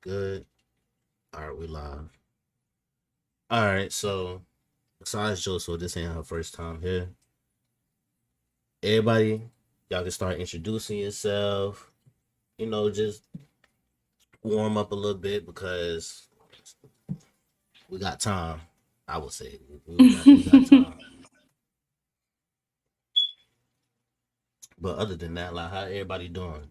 Good. All right, we live. All right, so besides Joe, so this ain't her first time here. Everybody, y'all can start introducing yourself. Just warm up a little bit because we got time. I would say we got time. But other than that, like how everybody doing?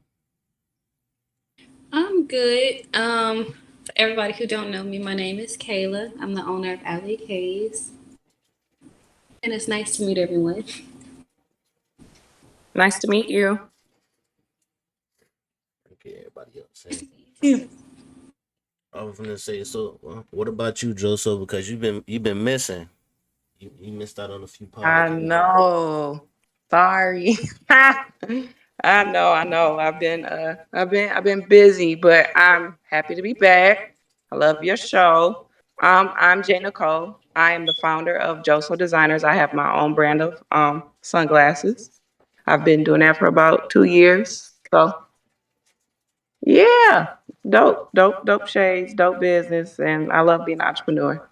I'm good. For everybody who don't know me, my name is Kayla. I'm the owner of Alley K's, and it's nice to meet everyone. Nice to meet you. Okay, everybody else say. Phew. I was gonna say. So, what about you, Joseph? Because you've been missing. You missed out on a few I podcasts. know. Sorry. I know. I've been busy, but I'm happy to be back. I love your show. I'm Jay Nicole. I am the founder of Joso Designers. I have my own brand of sunglasses. I've been doing that for about 2 years. So yeah. Dope shades, dope business, and I love being an entrepreneur.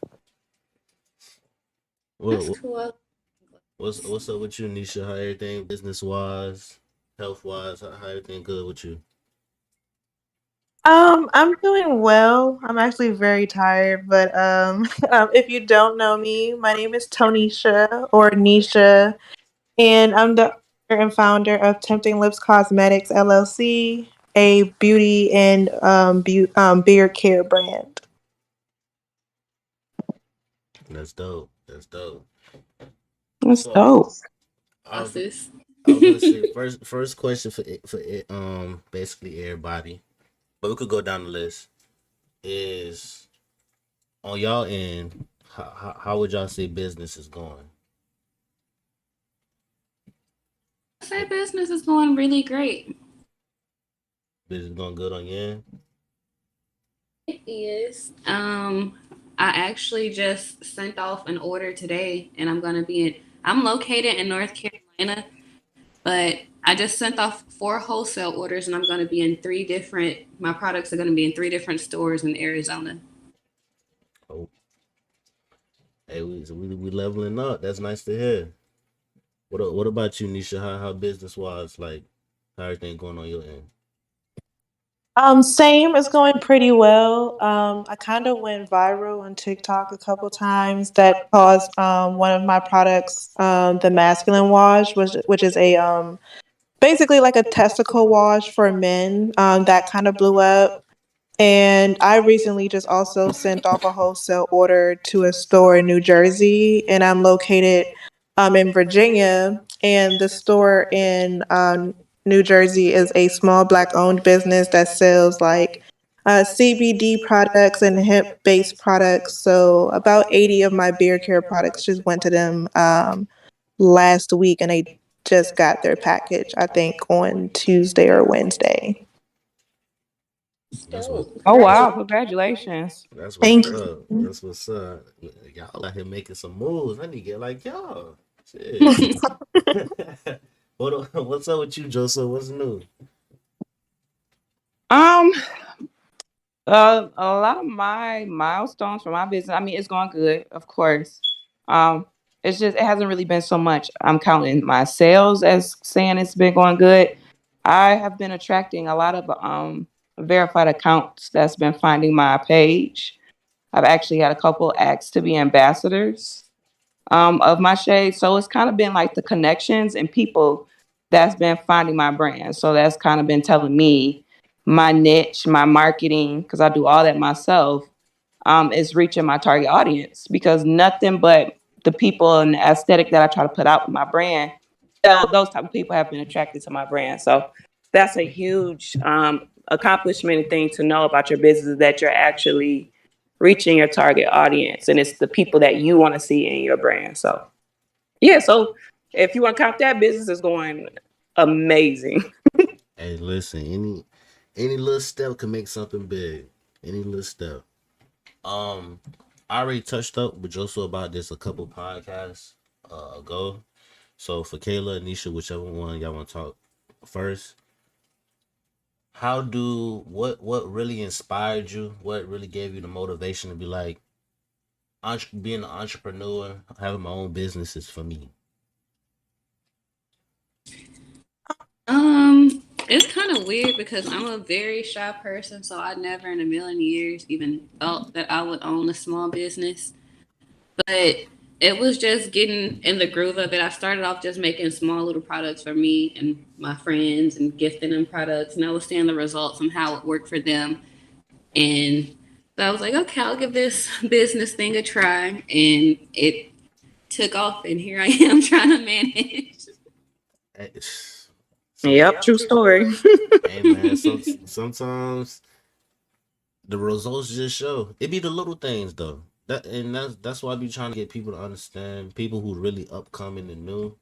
That's What cool. what's up with you, Nisha? How everything business wise, health wise? How everything good with you? I'm doing well. I'm actually very tired, but if you don't know me, my name is Tonisha or Nisha, and I'm the owner and founder of Tempting Lips Cosmetics LLC, a beauty and beard care brand. That's dope. That's dope. That's So dope. I was Bosses. I was gonna say first question basically everybody, but we could go down the list. Is on y'all end, how would y'all say business is going? Say business is going really great. Business going good on your end? It is. I actually just sent off an order today, and I'm gonna be in. I'm located in North Carolina, but I just sent off 4 wholesale orders, and I'm gonna be in 3 different. My products are gonna be in 3 different stores in Arizona. Oh, hey, we leveling up. That's nice to hear. What about you, Nisha? How business wise, like how everything going on your end? Same is going pretty well. I kind of went viral on TikTok a couple times. That caused one of my products, the masculine wash, which is a basically like a testicle wash for men. That kind of blew up. And I recently just also sent off a wholesale order to a store in New Jersey, and I'm located in Virginia. And the store in New Jersey is a small black owned business that sells like CBD products and hemp based products. So about 80 of my beard care products just went to them last week, and they just got their package, I think, on Tuesday or Wednesday. That's what Dope. Oh that's wow! Congratulations. Congratulations. that's what's Thank up. That's what's up. Y'all out here making some moves. I need to get like y'all. Shit. you. What's up with you, Joseph? What's new? Um, a lot of my milestones for my business. I mean, it's going good, of course. Um, it's just it hasn't really been so much. I'm counting my sales as saying it's been going good. I have been attracting a lot of verified accounts that's been finding my page. I've actually had a couple asked to be ambassadors of my shade. So it's kind of been like the connections and people that's been finding my brand. So that's kind of been telling me my niche, my marketing, because I do all that myself, is reaching my target audience because nothing but the people and the aesthetic that I try to put out with my brand, those type of people have been attracted to my brand. So that's a huge accomplishment and thing to know about your business is that you're actually reaching your target audience and it's the people that you want to see in your brand. So yeah, so if you want to count that, business is going amazing. Hey, listen, any little step can make something big. Any little step. Um, I already touched up with Joseph about this a couple podcasts ago. So for Kayla, Anisha, whichever one y'all want to talk first, what really inspired you? What really gave you the motivation to be like, being an entrepreneur, having my own business is for me? It's kind of weird because I'm a very shy person, so I never in a million years even thought that I would own a small business. But it was just getting in the groove of it. I started off just making small little products for me and my friends and gifting them products, and I was seeing the results and how it worked for them. And so I was like, okay, I'll give this business thing a try, and it took off, and here I am trying to manage. Eh, Yep, true story. Hey man, sometimes the results just show. It be the little things though. That's why I be trying to get people to understand, people who really upcoming and new.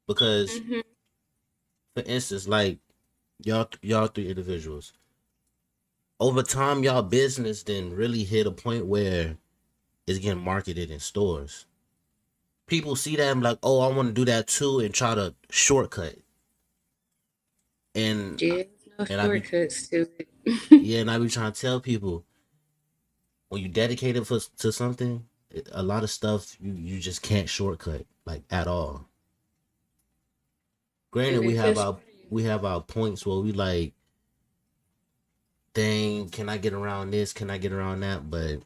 Because Mhm. for instance, like y'all three individuals, over time y'all business then really hit a point where it's getting marketed in stores. People see that and be like, oh, I want to do that too, and try to shortcut. And Yeah, no and I be shortcuts to it. yeah, and I be trying to tell people, when you dedicate it to something, a lot of stuff you just can't shortcut like at all. Granted, And it just we have our points where we like, dang, can I get around this? Can I get around that? But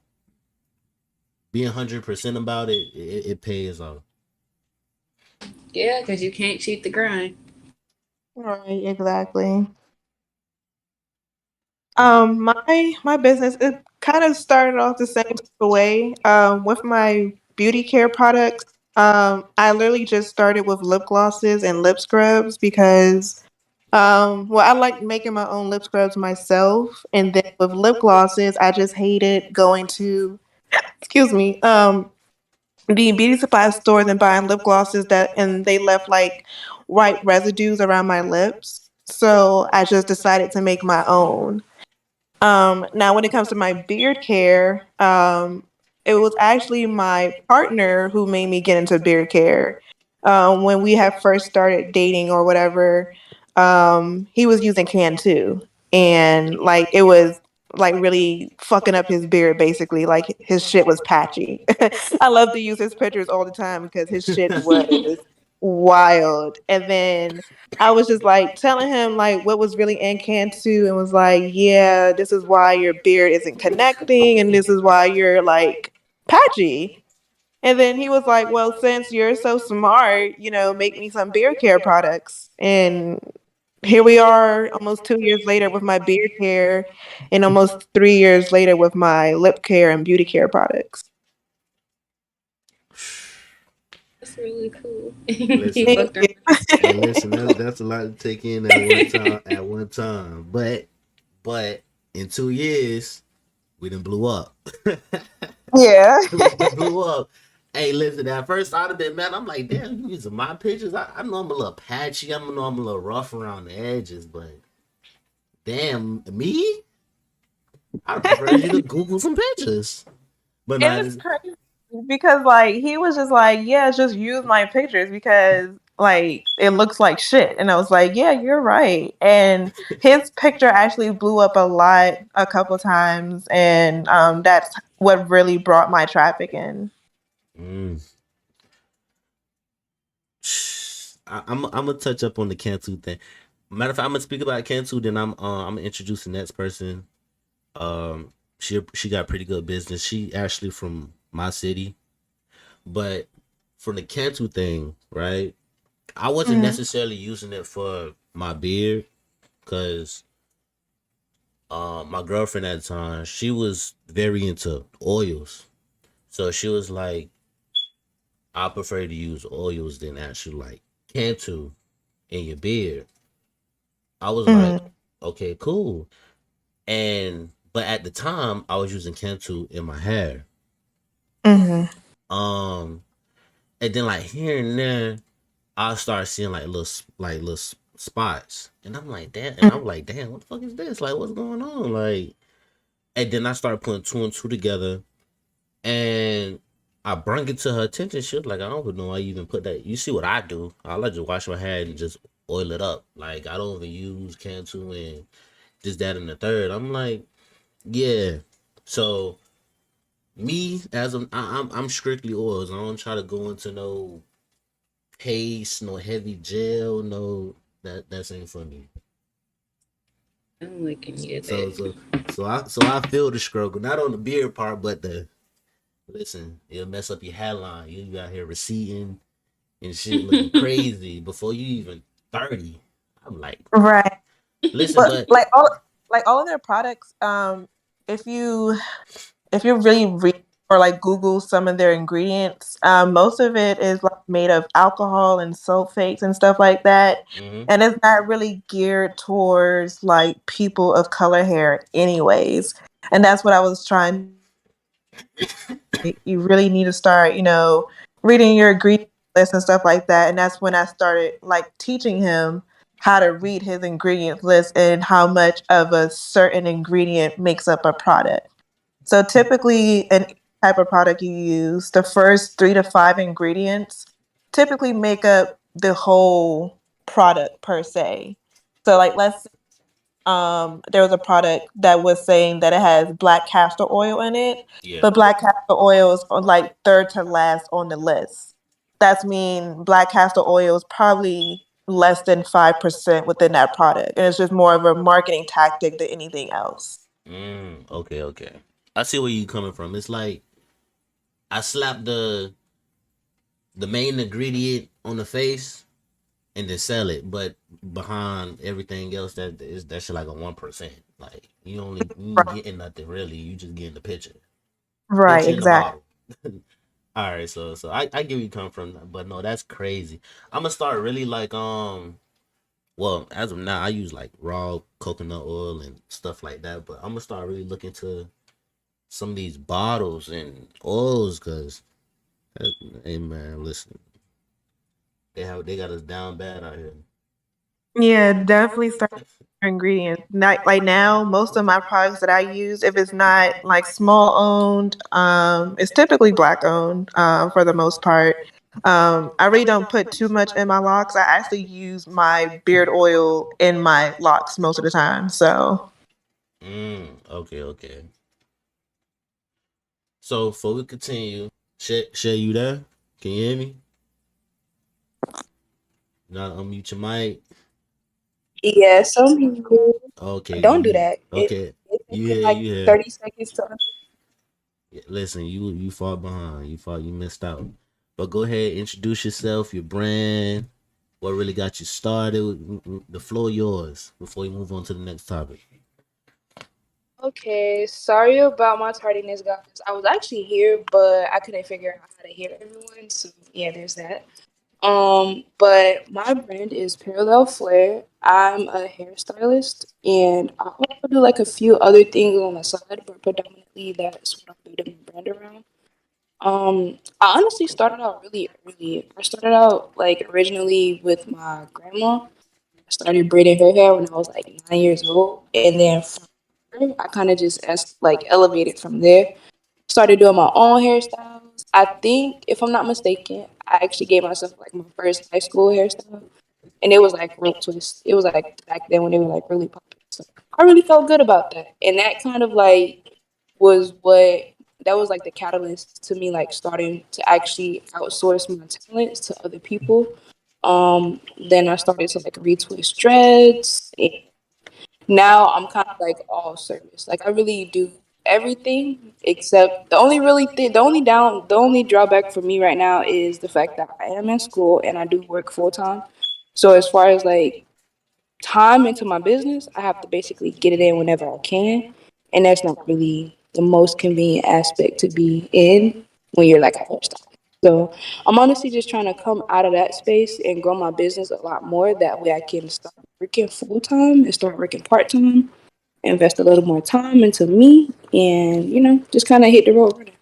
being 100% about it pays off. yeah, because you can't cheat the grind. Right, exactly. Is it? My business, it kind of started off the same type of way. With my beauty care products. I literally just started with lip glosses and lip scrubs because well, I like making my own lip scrubs myself, and then with lip glosses, I just hated going to, excuse me, the beauty supply stores and buying lip glosses and they left like white residues around my lips. So I just decided to make my own. Now, when it comes to my beard care, it was actually my partner who made me get into beard care. When we had first started dating or whatever, he was using Cantu, and like it was like really fucking up his beard. Basically, like his shit was patchy. I love to use his pictures all the time because his shit was wild. And then I was just like telling him like what was really in Cantu and was like, yeah, this is why your beard isn't connecting and this is why you're like patchy. And then he was like, well, since you're so smart, make me some beard care products. And here we are almost 2 years later with my beard care and almost 3 years later with my lip care and beauty care products. That's really cool. He Listen, Thank fucked you. around. hey, listen, that's a lot to take in at one time. At one time, but in 2 years, we done blew up. Yeah. We done blew up. Hey, listen, at first I'd have been mad. I'm like, damn, you using my pictures? I know I'm a little patchy. I know I'm a little rough around the edges, but damn, me? I'd prefer you to Google some pictures. But It not is crazy because like he was just like, yeah, just use my pictures because like it looks like shit. And I was like, yeah, you're right. And his picture actually blew up a lot a couple times, and that's what really brought my traffic in. mm. I'm gonna touch up on the Cantu thing. Matter of fact, I'm gonna speak about Cantu, then I'm gonna introduce the next person. She got pretty good business. She actually from my city, but from the Cantu thing, right? I wasn't Mhm. necessarily using it for my beard because my girlfriend at the time, she was very into oils. So she was like, I prefer to use oils than actually like Cantu in your beard. I was like, Mhm. okay, cool. And but at the time I was using Cantu in my hair. Mhm. Um and then like here and there I started seeing like spots. And I'm like, damn, and I'm like, damn, what the fuck is this? Like what's going on? Like, and then I started putting two and two together, and I bring it to her attention. She was like, I don't even know why you even put that. You see what I do? I like to wash my hair and just oil it up. Like I don't even use Cantu and this, that, and the third. I'm like, yeah. So me as I'm strictly oils. I don't try to go into no paste, no heavy gel, no that's ain't for me. I'm looking at So it. I feel the struggle, not on the beard part, but the listen, it'll mess up your hairline. You out here receding and shit looking crazy before you even 30. I'm like, Right. listen, But but like all of their products, if you really read or like Google some of their ingredients, most of it is like made of alcohol and sulfates and stuff like that. mhm. And it's not really geared towards like people of color hair anyways. And that's what I was trying. You really need to start, reading your ingredient list and stuff like that. And that's when I started like teaching him how to read his ingredient list and how much of a certain ingredient makes up a product. So typically, in any type of product you use, the first 3 to 5 ingredients typically make up the whole product per se. So, like, let's there was a product that was saying that it has black castor oil in it, Yeah. but black castor oil is on like third to last on the list. That's mean black castor oil is probably less than 5% within that product, and it's just more of a marketing tactic than anything else. Okay, okay. I see where you coming from. It's like I slap the main ingredient on the face and then sell it, but behind everything else that shit like a 1%. Like you ain't getting nothing really. You just getting the picture. Right, Picture in the exactly. bottle. All right, so I get where you come from, but no, that's crazy. I'm gonna start really like well, as of now, I use like raw coconut oil and stuff like that, but I'm gonna start really looking to some of these bottles and oils because hey man, listen, they got us down bad out here. Yeah, definitely start with your ingredients. Not like now, most of my products that I use, if it's not like small owned, it's typically black owned, for the most part. I really don't put too much in my locks. I actually use my beard oil in my locks most of the time. So Okay, okay. So before we continue, Shay, you there? Can you hear me? Not unmute your mic. Yeah, some people Okay, don't do that. okay. It You takes here? like You here? 30 seconds to. Yeah, listen, you far behind. You missed out. But go ahead, introduce yourself, your brand, what really got you started. The floor yours before we move on to the next topic. Okay, sorry about my tardiness, guys. I was actually here, but I couldn't figure out how to hear everyone. So yeah, there's that. But my brand is Parallel Flare. I'm a hairstylist, and I also do like a few other things on the side, but predominantly that's what I'm building my brand around. I honestly started out really early. I started out like originally with my grandma. I started braiding her hair when I was like 9 years old, and then from there, I kind of just like elevated from there. Started doing my own hairstyles. I think, if I'm not mistaken, I actually gave myself like my first high school hairstyle, and it was like rope twist. It was like back then when they were like really popular. So I really felt good about that, and that kind of like was what that was like the catalyst to me like starting to actually outsource my talents to other people. Then I started to like retwist dreads, and now I'm kind of like all service. Like I really do everything except the only drawback for me right now is the fact that I am in school and I do work full time. So as far as like time into my business, I have to basically get it in whenever I can, and that's not really the most convenient aspect to be in when you're like a hairstylist. So I'm honestly just trying to come out of that space and grow my business a lot more. That way I can start working full time and start working part time, invest a little more time into me, and just kind of hit the road running.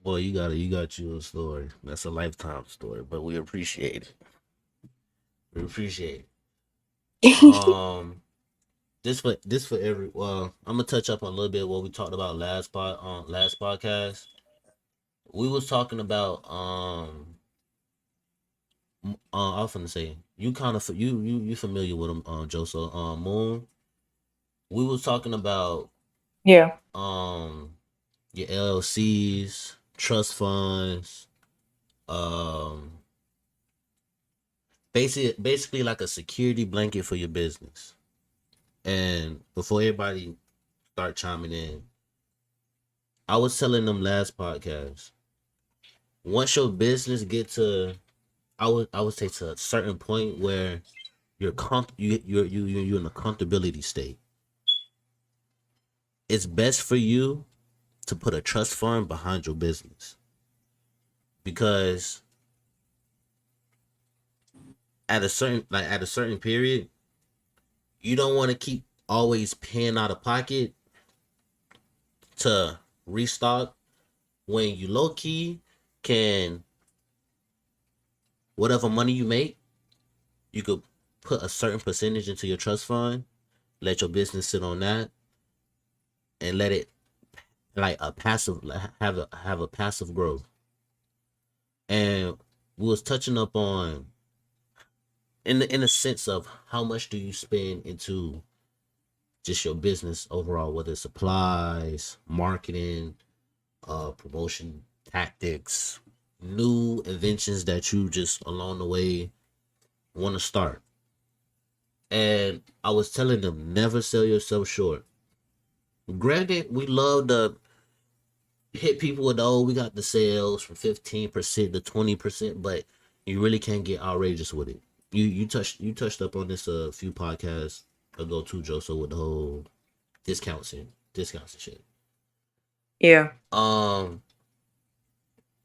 Boy, you got you a story. That's a lifetime story, but we appreciate it. We appreciate it. This for every well, I'm gonna touch up on a little bit what we talked about last podcast. We was talking about I was gonna say you kind of you familiar with him, Joseph, Moon. We was talking about Yeah. um your LLCs, trust funds, um basically like a security blanket for your business. And before everybody start chiming in, I was telling them last podcast, once your business get to I would say to a certain point where you're in a comfortability state, it's best for you to put a trust fund behind your business, because at a certain period, you don't want to keep always paying out of pocket to restock when you low key can, whatever money you make, you could put a certain percentage into your trust fund, let your business sit on that, and let it like a passive have a passive growth. And we was touching up on in the sense of how much do you spend into just your business overall, whether it's supplies, marketing, promotion tactics, new inventions that you just along the way want to start. And I was telling them, never sell yourself short. Granted, we love to hit people with, oh, we got the sales from 15% to 20%, but you really can't get outrageous with it. You touched up on this a few podcasts ago too, Joe. So with the whole discounts and shit. Yeah.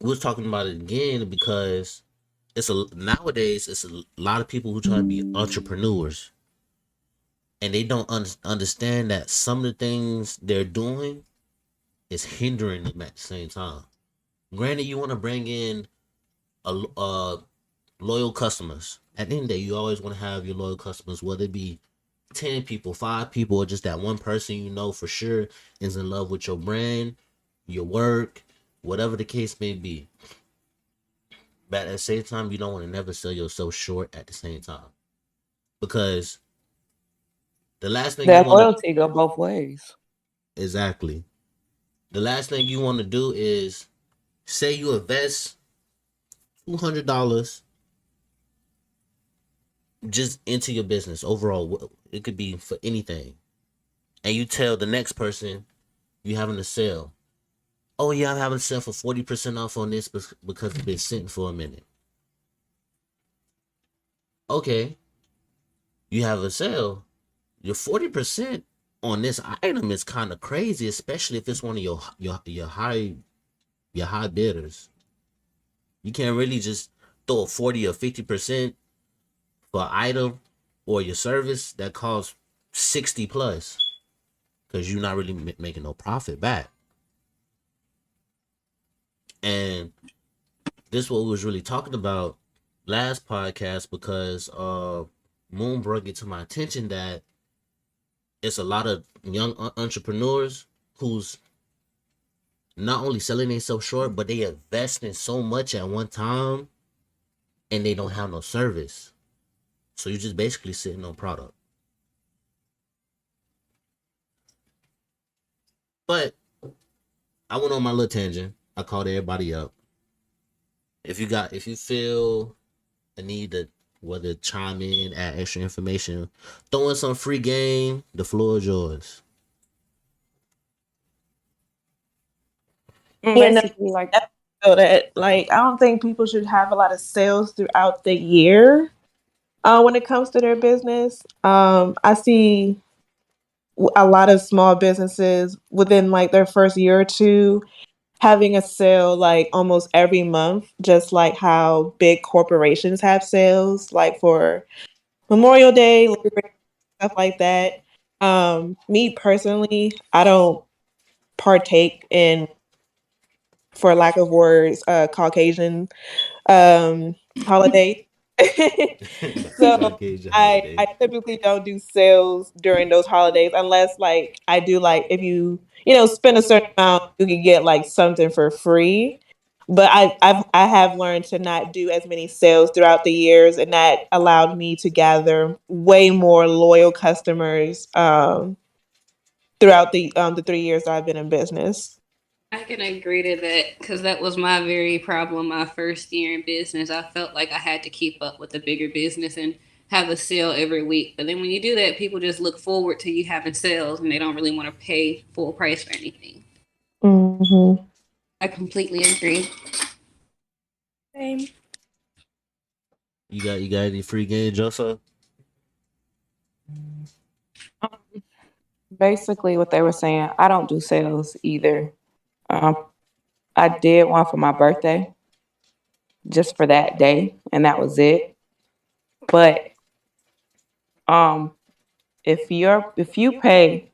We was talking about it again because nowadays it's a lot of people who try to be entrepreneurs, and they don't understand that some of the things they're doing is hindering them at the same time. Granted, you want to bring in a loyal customers. At the end of the day, you always want to have your loyal customers, whether it be 10 people, 5 people, or just that one person you know for sure is in love with your brand, your work, whatever the case may be. But at the same time, you don't want to never sell yourself short at the same time. Because the last thing you That want to, loyalty go both ways. exactly, the last thing you want to do is say you invest $200 just into your business overall. It could be for anything. And you tell the next person you having a sale. Oh yeah, I'm having a sale for 40% off on this because it's been sitting for a minute. Okay, you have a sale. Your 40% on this item is kind of crazy, especially if it's one of your high bidders. You can't really just throw a 40 or 50% for an item or your service that costs 60 plus, because you're not really making no profit back. And this is what we was really talking about last podcast, because Moon brought it to my attention that it's a lot of young entrepreneurs who's not only selling themselves short, but they invest in so much at one time and they don't have no service. So you're just basically sitting on product. But I went on my little tangent. I called everybody up. If you feel a need to, whether chime in, add extra information, throw in some free game, the floor is yours. Yeah, no, Basically, like so that like I don't think people should have a lot of sales throughout the year. When it comes to their business, I see a lot of small businesses within like their first year or two having a sale like almost every month, just like how big corporations have sales, like for Memorial Day, Labor Day, stuff like that. Me personally, I don't partake in, for lack of words, Caucasian holiday. So Caucasian I holiday. typically don't do sales during those holidays unless like I do like if you spend a certain amount, you can get like something for free. But I have learned to not do as many sales throughout the years, and that allowed me to gather way more loyal customers throughout the 3 years that I've been in business. I can agree to that because that was my very problem my first year in business. I felt like I had to keep up with the bigger business and have a sale every week. But then when you do that, people just look forward to you having sales and they don't really want to pay full price for anything. Mm-hmm. I completely agree. Same. You got any free game, Joseph? Basically, what they were saying, I don't do sales either. Um, I did one for my birthday, just for that day, and that was it. But um, if you pay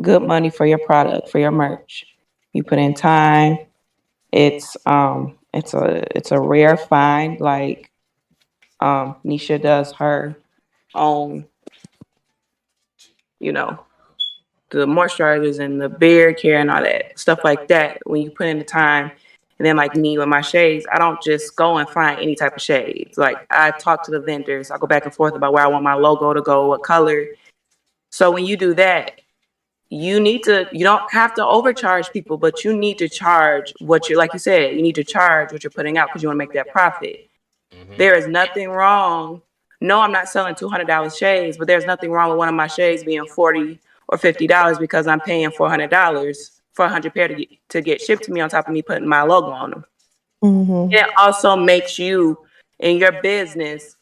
good money for your product, for your merch, you put in time. It's a rare find. Like Nisha does her own, you know, the moisturizers and the beard care and all that stuff like that. When you put in the time, and then like me with my shades, I don't just go and find any type of shades. Like I talk to the vendors, I go back and forth about where I want my logo to go, what color. So when you do that, you don't have to overcharge people, but you need to charge what you're, like you said, you need to charge what you're putting out because you want to make that profit. There is nothing wrong. No, I'm not selling $200 shades, but there's nothing wrong with one of my shades being $40 or $50 because I'm paying $400 for 100 pair to get shipped to me on top of me putting my logo on them. Mm-hmm. It also makes you and your business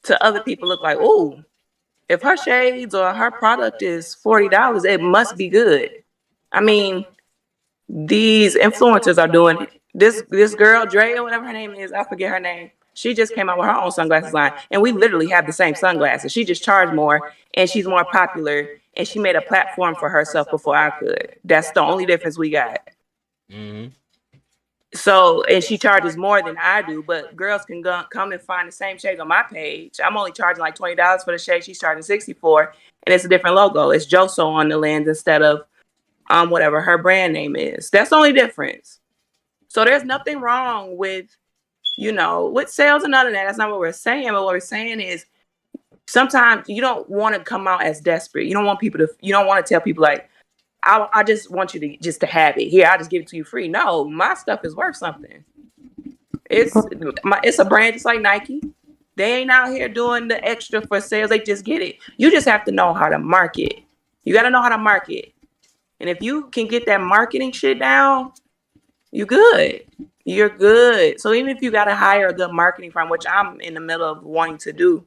to other people look like, oh, if her shades or her product is $40, it must be good. I mean, these influencers are doing it. This girl, Drea, whatever her name is, I forget her name. She just came out with her own sunglasses line, and we literally have the same sunglasses. She just charged more, and she's more popular, and she made a platform for herself before I could. That's the only difference we got. Mm-hmm. So, and she charges more than I do, but girls can come and find the same shades on my page. I'm only charging like $20 for the shade. She's charging $64, and it's a different logo. It's Joso on the lens instead of whatever her brand name is. That's the only difference. So there's nothing wrong with, with sales and none of that. That's not what we're saying. But what we're saying is sometimes you don't want to come out as desperate. You don't want to tell people like, I just want you to have it. Here, I'll just give it to you free. No, my stuff is worth something. It's a brand just like Nike. They ain't out here doing the extra for sales. They just get it. You just have to know how to market. You got to know how to market. And if you can get that marketing shit down, you're good. You're good. So even if you got to hire a good marketing firm, which I'm in the middle of wanting to do,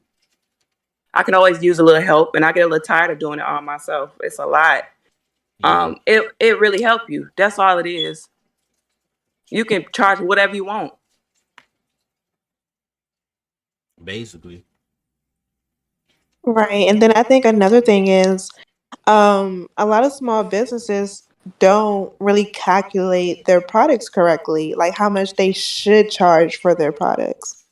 I can always use a little help, and I get a little tired of doing it all myself. It's a lot. Yeah. It really help you. That's all it is. You can charge whatever you want. Basically. Right. And then I think another thing is a lot of small businesses don't really calculate their products correctly, like how much they should charge for their products.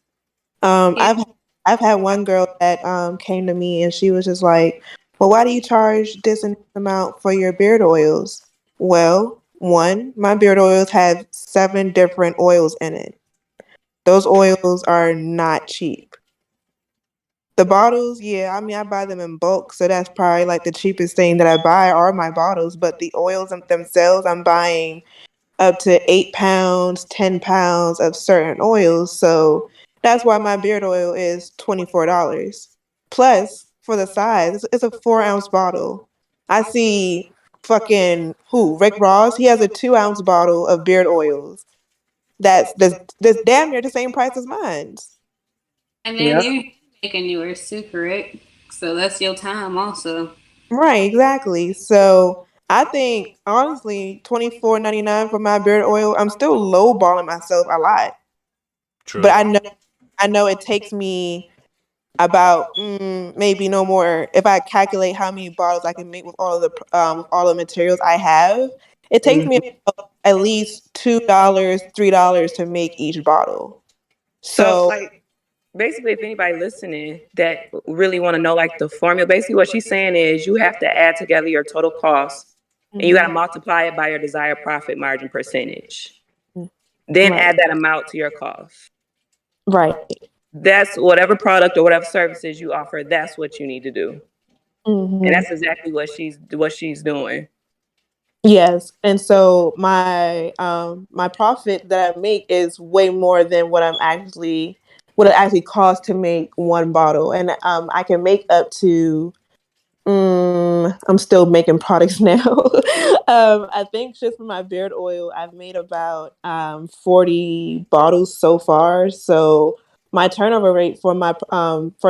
Um, Yeah. I've I've had one girl that came to me and she was just like, "Well, why do you charge this amount for your beard oils?" Well, one, my beard oils have 7 different oils in it. Those oils are not cheap. The bottles, yeah, I mean, I buy them in bulk, so that's probably like the cheapest thing that I buy are my bottles. But the oils themselves, I'm buying up to 8 pounds, 10 pounds of certain oils. So that's why my beard oil is $24. Plus, for the size, it's a 4 ounce bottle. I see fucking Rick Ross. He has a 2 ounce bottle of beard oils. That's damn near the same price as mine. And then Yeah. you're making yours too, correct? So that's your time also. Right, exactly. So I think honestly, $24.99 for my beard oil, I'm still lowballing myself a lot. True. But I know it takes me about maybe no more. If I calculate how many bottles I can make with all the materials I have, it takes me at least $2, $3 to make each bottle. So So like basically if anybody listening that really want to know like the formula, basically what she's saying is you have to add together your total cost and you got to multiply it by your desired profit margin percentage. then Right. add that amount to your cost. Right. That's whatever product or whatever services you offer, that's what you need to do. And Hmm. that's exactly what she's doing. Yes, and so my profit that I make is way more than what it actually costs to make one bottle, and I can make up to. I'm still making products now. I think just for my beard oil, I've made about 40 bottles so far. So my turnover rate for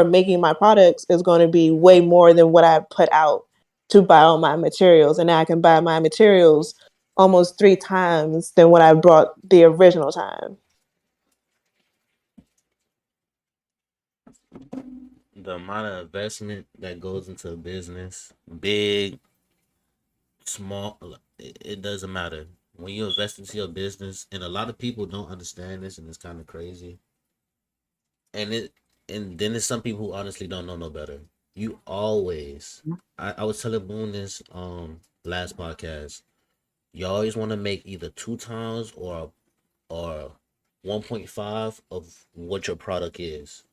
making my products is going to be way more than what I put out to buy all my materials, and now I can buy my materials almost 3 times than what I brought the original time. The amount of investment that goes into a business, big, small, it doesn't matter. When you invest into your business, and a lot of people don't understand this, and it's kind of crazy. And then there's some people who honestly don't know no better. You always, I was telling Boone this last podcast. You always want to make either 2 times or 1.5 of what your product is,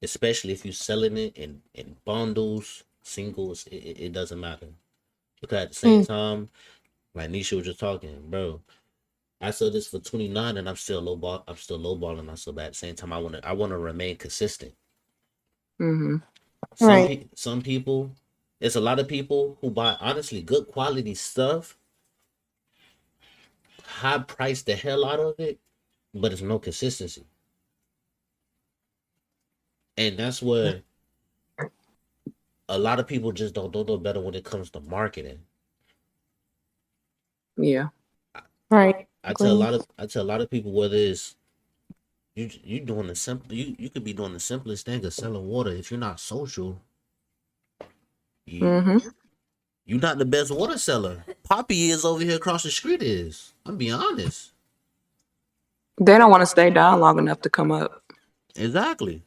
especially if you're selling it in bundles, singles. It doesn't matter, because at the same Mm. time, like Nisha was just talking, bro. I sell this for 29, and I'm still lowball. I'm still lowballing myself. But at the same time, I wanna remain consistent. Mm-hmm. Right. Some people, it's a lot of people who buy honestly good quality stuff, high price the hell out of it, but it's no consistency. And that's where a lot of people just don't know better when it comes to marketing. Yeah. Right. I tell a lot of people, whether it's you doing the simple, you could be doing the simplest thing of selling water. If you're not social, you Mm-hmm. you're not the best water seller. Poppy is over here across the street is. I'm being honest. They don't want to stay down long enough to come up. Exactly.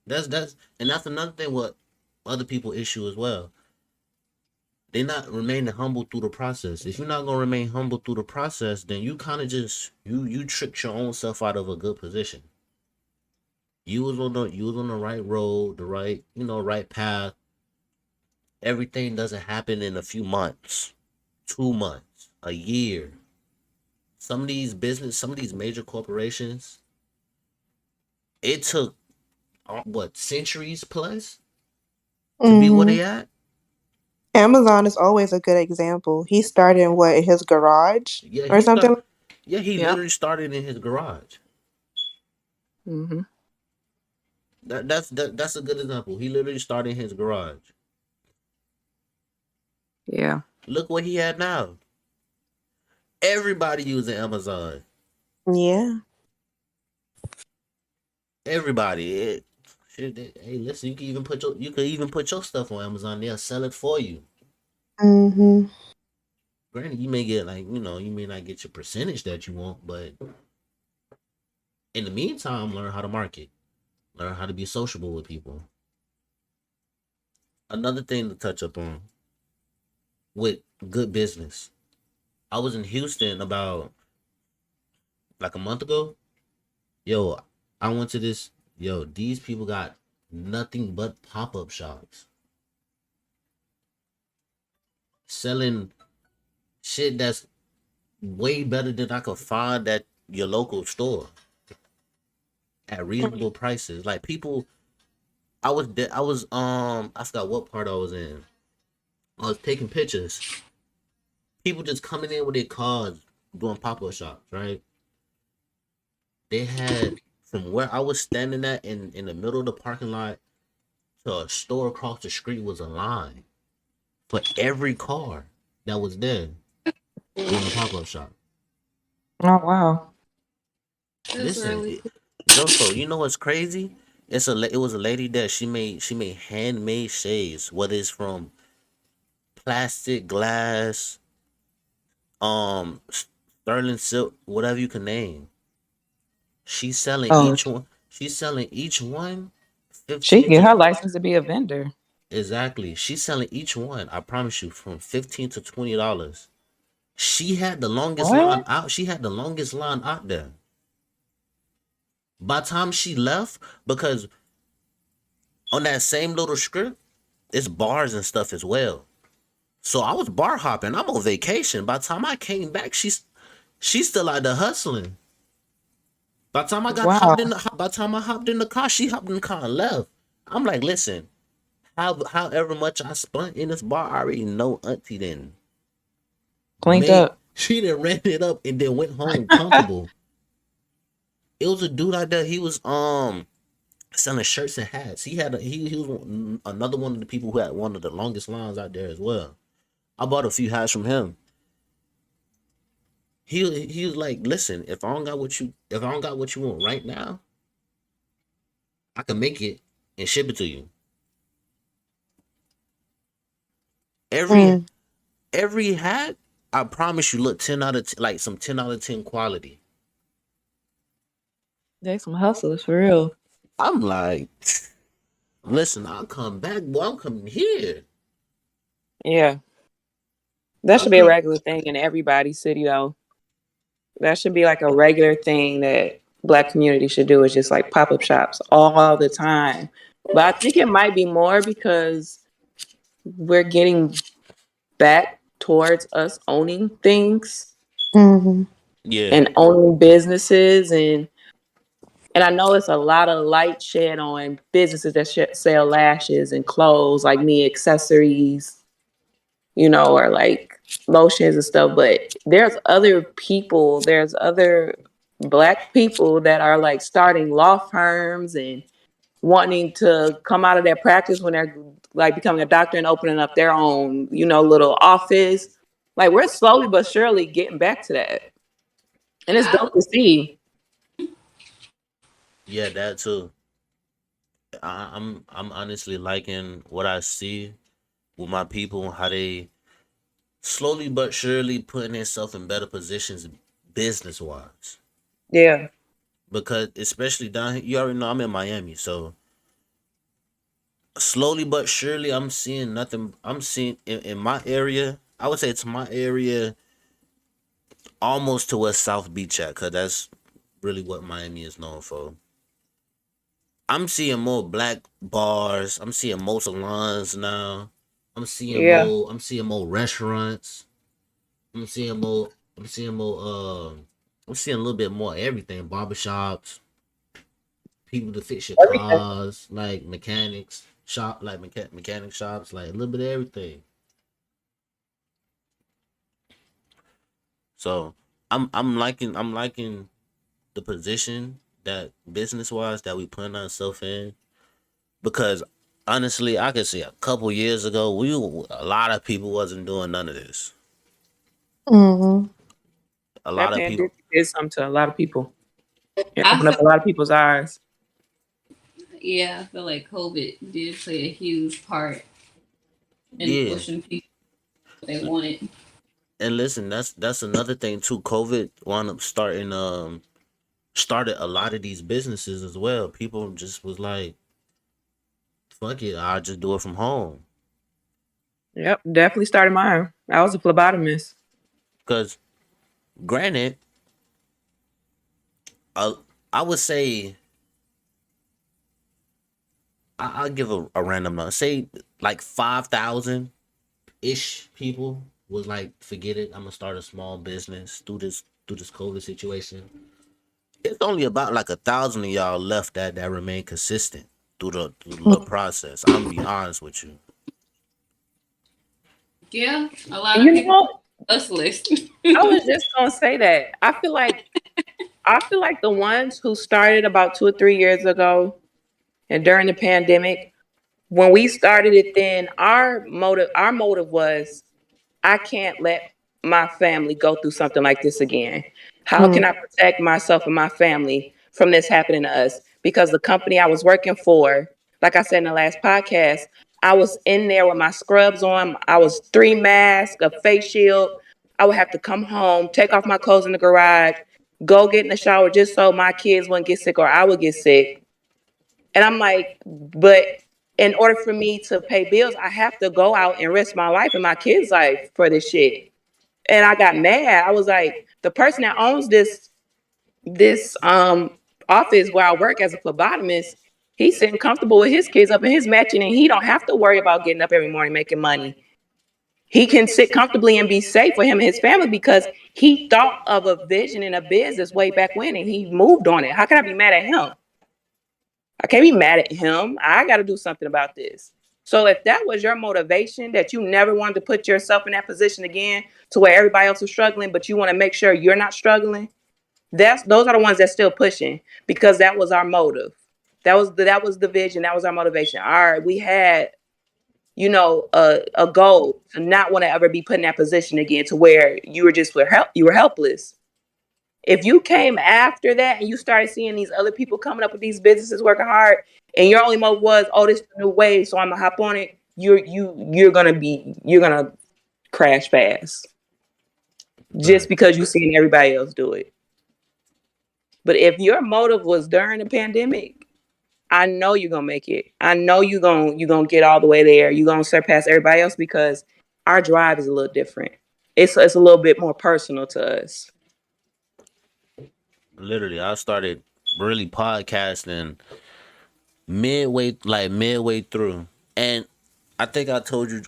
That's another thing what other people issue as well. They not remaining humble through the process. If you're not gonna remain humble through the process, then you kind of just you tricked your own self out of a good position. You was on the right road, the right right path. Everything doesn't happen in a few months, 2 months, a year. Some of these major corporations, it took what, centuries plus to be where Hmm. they at. Amazon is always a good example. He started in what, in his garage Yeah, or he something? start. Yeah, he Yep. literally started in his garage. Mm-hmm. That's a good example. He literally started in his garage. Yeah. Look what he had now. Everybody using Amazon. Yeah. Everybody. Hey, listen, you can even put your stuff on Amazon. They'll sell it for you. Hmm. Granted, you may get you may not get your percentage that you want, but in the meantime, learn how to market. Learn how to be sociable with people. Another thing to touch up on with good business. I was in Houston about like a month ago. Yo, I went to this. Yo, these people got nothing but pop up shops selling shit that's way better than I could find at your local store at reasonable prices. Like people, I forgot what part I was in. I was taking pictures. People just coming in with their cars doing pop up shops, right? They had, from where I was standing at in the middle of the parking lot to a store across the street was a line for every car that was there doing a pop up shop. Oh wow. That's Listen, really cool. Joso, you know what's crazy? It was a lady there. She made handmade shades, whether it's from plastic, glass, sterling silk, whatever you can name. She's selling Oh, each one. She's selling each one she 15 can get to her license to be a vendor. exactly. She's selling each one. I promise you, from $15 to $20. She had the longest line What? out. She had the longest line out there. By the time she left, because on that same little script, it's bars and stuff as well. So I was bar hopping. I'm on vacation. By the time I came back, she's still out there hustling. By the time I got Wow. hopped in the by the time I hopped in the car, she hopped in the car and left. I'm like, listen, however much I spent in this bar, I already know Auntie then Cleaned made up. she done ran it up and then went home comfortable. It was a dude out there. He was selling shirts and hats. He was another one of the people who had one of the longest lines out there as well. I bought a few hats from him. He was like, listen, if I don't got what you want right now, I can make it and ship it to you. Every Mm. every hat, I promise you, look 10 out of 10, like some 10 out of 10 quality. They some hustlers for real. I'm like, listen, I'll come back, boy. I'm coming here. Yeah. That I'm should be a coming. regular thing in everybody's city though. That should be like a regular thing that Black community should do, is just like pop-up shops all the time. But I think it might be more because we're getting back towards us owning things Mhm. Yeah, and owning businesses, and I know it's a lot of light shed on businesses that sell lashes and clothes, like me, accessories, or like lotions and stuff. But there's other Black people that are like starting law firms and wanting to come out of their practice when they're like becoming a doctor and opening up their own, little office. Like we're slowly but surely getting back to that. And it's I dope to see. yeah, that too. I'm honestly liking what I see with my people, how they slowly but surely putting themselves in better positions business wise. Yeah. Because especially down here, you already know I'm in Miami, so slowly but surely I'm seeing nothing. I'm seeing in my area. I would say it's my area almost to where South Beach at, cause that's really what Miami is known for. I'm seeing more black bars. I'm seeing more salons now. I'm seeing Yeah. more. I'm seeing more restaurants. I'm seeing more. I'm seeing more. I'm seeing a little bit more everything. Barbershops, people to fix your Everything. cars, like mechanics shop, like mechanic shops, like a little bit of everything. So I'm liking the position that business wise that we put ourselves in, because honestly, I could see a couple years ago, a lot of people wasn't doing none of this. Mhm. A That lot of people, pandemic did something to a lot of people. It I opened feel up a lot of people's eyes. yeah, I feel like COVID did play a huge part in yeah. pushing people what they wanted. And listen, that's another thing too. COVID wound up started a lot of these businesses as well. People just was like, fuck it, I'll just do it from home. Yep, definitely started mine. I was a phlebotomist. Because granted, uh, I would say I'll give a random number. Say like 5,000 ish people was like, forget it. I'm gonna start a small business through this COVID situation. It's only about like 1,000 of y'all left that remain consistent through the process. I'm gonna be honest with you. Yeah, a lot And of people us list. I was just gonna say that. I feel like the ones who started about 2 or 3 years ago and during the pandemic, when we started it then, our motive was, I can't let my family go through something like this again. How can Mm. I protect myself and my family from this happening to us? Because the company I was working for, like I said in the last podcast, I was in there with my scrubs on. I was 3 masks, a face shield. I would have to come home, take off my clothes in the garage, go get in the shower just so my kids wouldn't get sick or I would get sick. And I'm like, but in order for me to pay bills, I have to go out and risk my life and my kids' life for this shit. And I got mad. I was like, the person that owns this office where I work as a phlebotomist, he's sitting comfortable with his kids up in his mansion, and he don't have to worry about getting up every morning making money. He can sit comfortably and be safe for him and his family because he thought of a vision and a business way back when, and he moved on it. How can I be mad at him? I can't be mad at him. I got to do something about this. So if that was your motivation, that you never wanted to put yourself in that position again to where everybody else is struggling, but you want to make sure you're not struggling, those are the ones that's still pushing, because that was our motive. That was the vision. That was our motivation. All right, we had, a goal to not want to ever be put in that position again to where you were helpless. If you came after that and you started seeing these other people coming up with these businesses working hard, and your only motive was, oh, this is a new wave, so I'm gonna hop on it, you're gonna crash fast just because you're seeing everybody else do it. But if your motive was during the pandemic, I know you're gonna make it. I know you're gonna get all the way there. You're gonna surpass everybody else because our drive is a little different. It's a little bit more personal to us. Literally, I started really podcasting midway through, and I think I told you,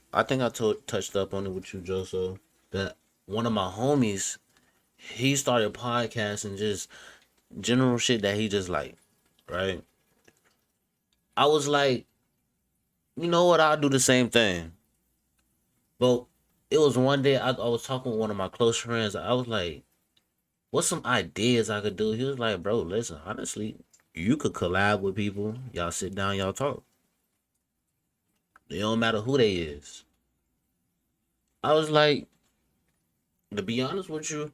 touched up on it with you, Joseph, that one of my homies, he started podcasting, just general shit that he just like, right? I was like, you know what? I'll do the same thing. But it was one day I was talking with one of my close friends. I was like, what's some ideas I could do? He was like, bro, listen, honestly, you could collab with people. Y'all sit down, y'all talk. It don't matter who they is. I was like, to be honest with you,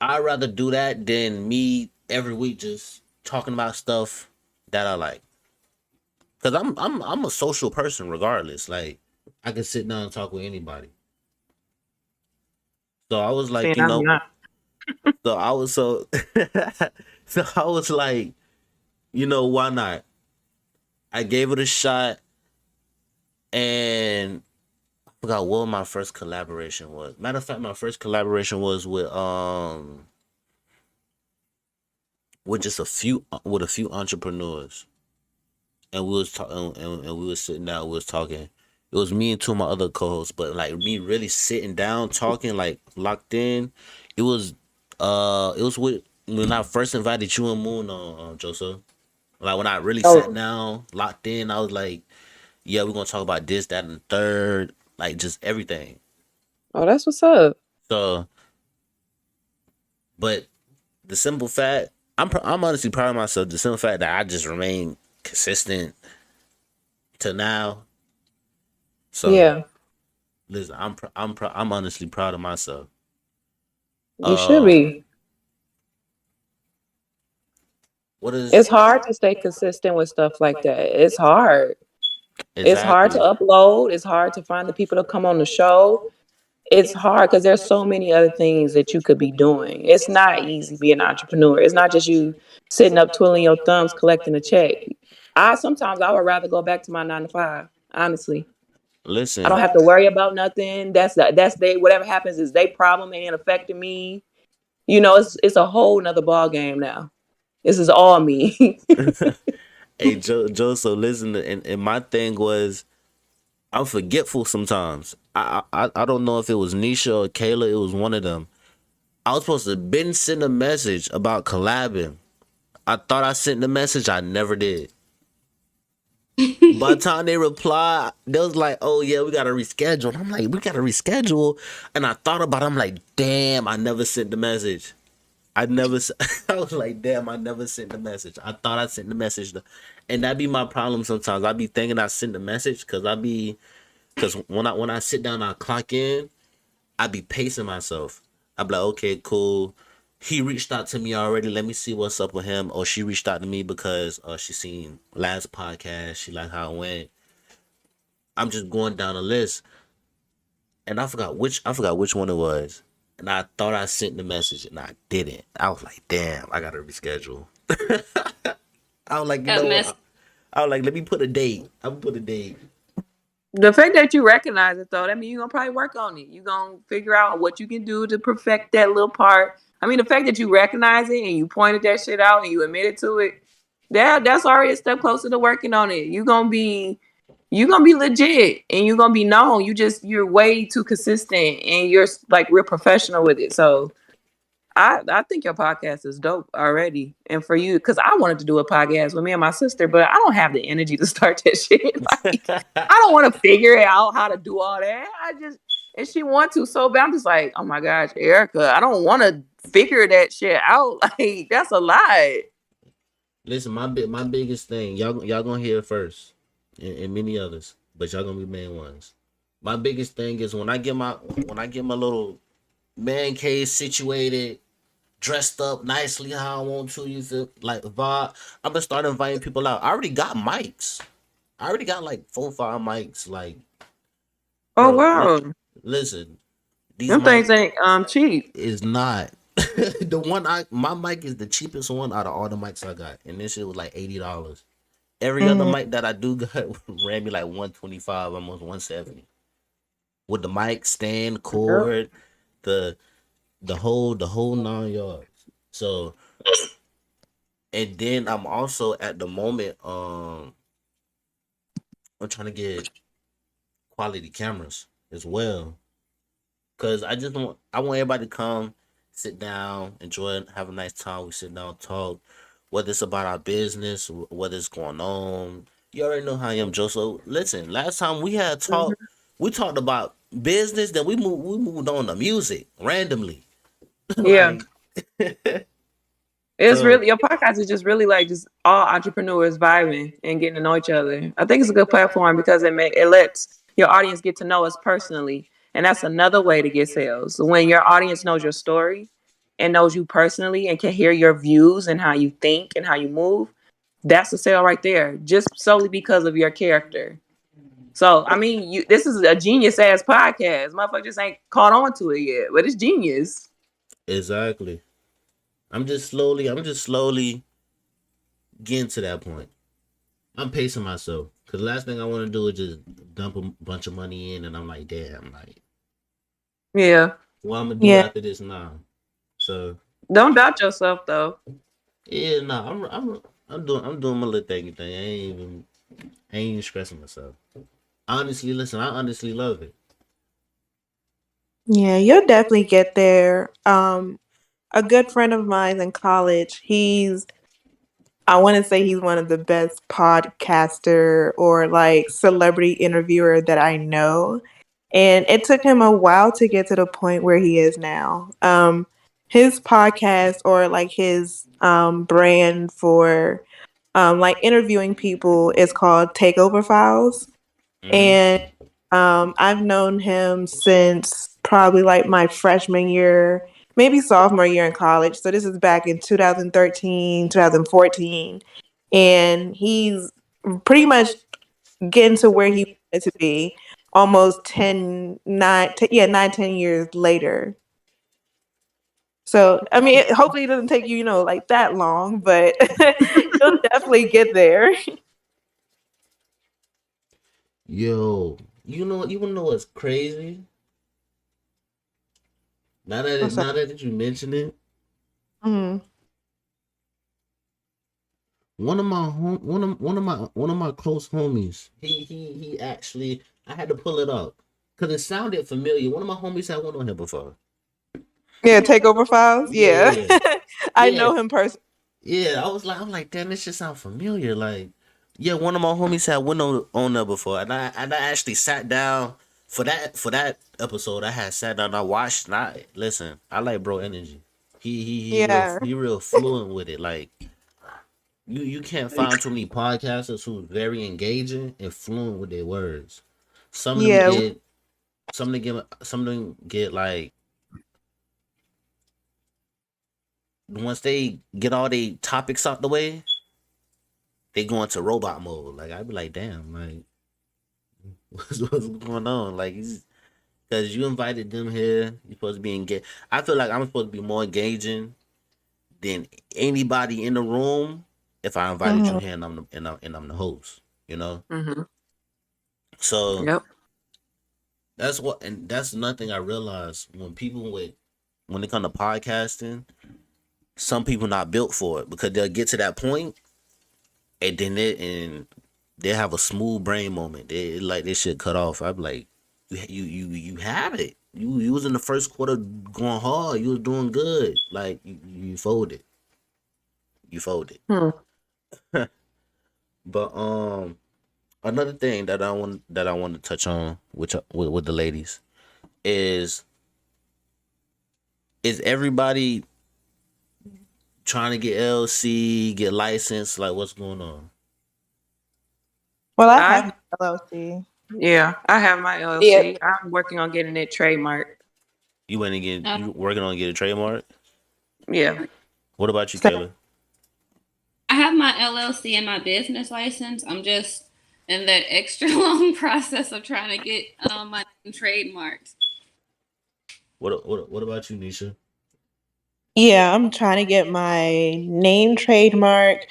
I'd rather do that than me every week just talking about stuff that I like. Cause I'm a social person regardless. Like, I can sit down and talk with anybody. So I was like, Saying I'm not. so I was so so I was like, why not? I gave it a shot, and I forgot what my first collaboration was. Matter of fact, my first collaboration was with just a few entrepreneurs, and we was talking, and we was sitting down, we was talking. It was me and two of my other co-hosts, but like me really sitting down talking, like locked in. It was with when I first invited you and Moon on, Joseph. Like when I really sat down, locked in, I was like, yeah, we're gonna talk about this, that, and the third, like just everything. Oh, that's what's up. So, but the simple fact, I'm honestly proud of myself. The simple fact that I just remain consistent to now. So Yeah, listen, I'm honestly proud of myself. you should be. What is It's hard to stay consistent with stuff like that. It's hard. It's hard to upload. It's hard to find the people to come on the show. It's hard because there's so many other things that you could be doing. It's not easy being an entrepreneur. It's not just you sitting up twiddling your thumbs collecting a check. Sometimes I would rather go back to my 9 to 5. Honestly, Listen, I don't have to worry about nothing. That's they whatever happens is their problem. It ain't affecting me. It's a whole nother ball game now. This is all me. hey Joe. So listen, and my thing was, I'm forgetful sometimes. I don't know if it was Nisha or Kayla. It was one of them. I was supposed to been send a message about collabing. I thought I sent the message. I never did. By the time they replied, they was like, "Oh yeah, we gotta reschedule." And I'm like, "We gotta reschedule." And I thought about it. I'm like, "Damn, I never sent the message. I never." I was like, "Damn, I never sent the message. I thought I sent the message." And that be my problem sometimes. I be thinking I sent the message because when I sit down, I clock in. I be pacing myself. I be like, okay, cool. He reached out to me already. Let me see what's up with him. Or she reached out to me because she seen last podcast. She liked how it went. I'm just going down the list, and I forgot which one it was. And I thought I sent the message, and I didn't. I was like, damn, I gotta reschedule. I was like, you know what? I was like, let me put a date. I'm gonna put a date. The fact that you recognize it though, that means you're gonna probably work on it. You're gonna figure out what you can do to perfect that little part. I mean, the fact that you recognize it and you pointed that shit out and you admitted to it, that's already a step closer to working on it. You're gonna be legit and you're gonna be known. You're way too consistent and you're like real professional with it. So I think your podcast is dope already. And for you, because I wanted to do a podcast with me and my sister, but I don't have the energy to start that shit. Like, I don't want to figure out how to do all that. And she wants to so bad. I'm just like, oh my gosh, Erica, I don't want to figure that shit out. Like, that's a lot. Listen, my biggest thing, y'all gonna hear it first, and many others, but y'all gonna be main ones. My biggest thing is when I get my little man cave situated, dressed up nicely how I want to. You feel like vibe. I'm gonna start inviting people out. I already got mics. I already got like 4, 5 mics. Like, Oh bro, wow. listen, these Them things mics ain't cheap. is not the one. My mic is the cheapest one out of all the mics I got, and this shit was like $80. Every other Mhm. mic that I do got ran me like 125, almost 170. With the mic stand, cord, the the whole 9 yards. So, and then I'm also at the moment I'm trying to get quality cameras as well. Cause I want everybody to come, sit down, enjoy it, have a nice time. We sit down, talk, whether it's about our business, whether it's going on. You already know how I am, Joe. So listen, last time we had talked, we talked about business, then we moved on to music randomly. Yeah. Like It's so really your podcast is just really like just all entrepreneurs vibing and getting to know each other. I think it's a good platform because it lets your audience get to know us personally, and that's another way to get sales. When your audience knows your story and knows you personally and can hear your views and how you think and how you move, that's a sale right there, just solely because of your character. So I mean, this is a genius ass podcast. Motherfucker just ain't caught on to it yet, but it's genius. exactly. I'm just slowly getting to that point. I'm pacing myself. Cause the last thing I want to do is just dump a bunch of money in, and I'm like, damn, like, Yeah. what I'm gonna do Yeah. after this now? So Don't doubt yourself though. yeah, no, I'm doing my little thing. I ain't even stressing myself. Honestly, listen, I honestly love it. Yeah, you'll definitely get there. A good friend of mine in college, I want to say he's one of the best podcaster or like celebrity interviewer that I know. And it took him a while to get to the point where he is now. His podcast or like his brand for like interviewing people is called Takeover Files. Hmm. And I've known him since probably like my freshman year, maybe sophomore year in college. So this is back in 2013, 2014. And he's pretty much getting to where he wanted to be almost 9, 10 years later. So, I mean, hopefully it doesn't take you, like that long, but you'll definitely get there. Yo, you wanna know what's crazy? Now that What's up? now that you mention it, Mhm. one of my close homies, he actually, I had to pull it up because it sounded familiar. One of my homies had one on here before. Yeah, Takeover Files. Yeah. Yeah, I yeah, know him personally. yeah. I'm like, damn, this shit sound familiar. Like, yeah, one of my homies had one on there before, and I actually sat down for that episode. I had sat down, I watched, and I listen. I like bro energy. Yeah. He real fluent with it. Like, you can't find too many podcasters who's very engaging and fluent with their words. Some of them Yeah. get some of them get like, once they get all their topics out the way, they go into robot mode. Like, I'd be like, damn, like, what's going on? Like, because you invited them here, you're supposed to be engaged. I feel like I'm supposed to be more engaging than anybody in the room if I invited you Mhm. here and I'm the host. You know. Mm-hmm. So Yep. that's what, and that's another thing I realized when it come to podcasting, some people not built for it because they'll get to that point and then they have a smooth brain moment. They like this shit cut off. I'm like, you have it. You was in the first quarter going hard. You was doing good. Like you folded. You folded. Hmm. But another thing that I want to touch on with the ladies is everybody trying to get LLC, get licensed? Like, what's going on? Well, I I have my LLC. Yeah, I have my LLC. Yep. I'm working on getting it trademarked. You went again. Uh, You working on getting a trademark? Yeah. What about you, So- Kayla? I have my LLC and my business license. I'm just in that extra long process of trying to get my trademarks. What about you, Nisha? Yeah, I'm trying to get my name trademark.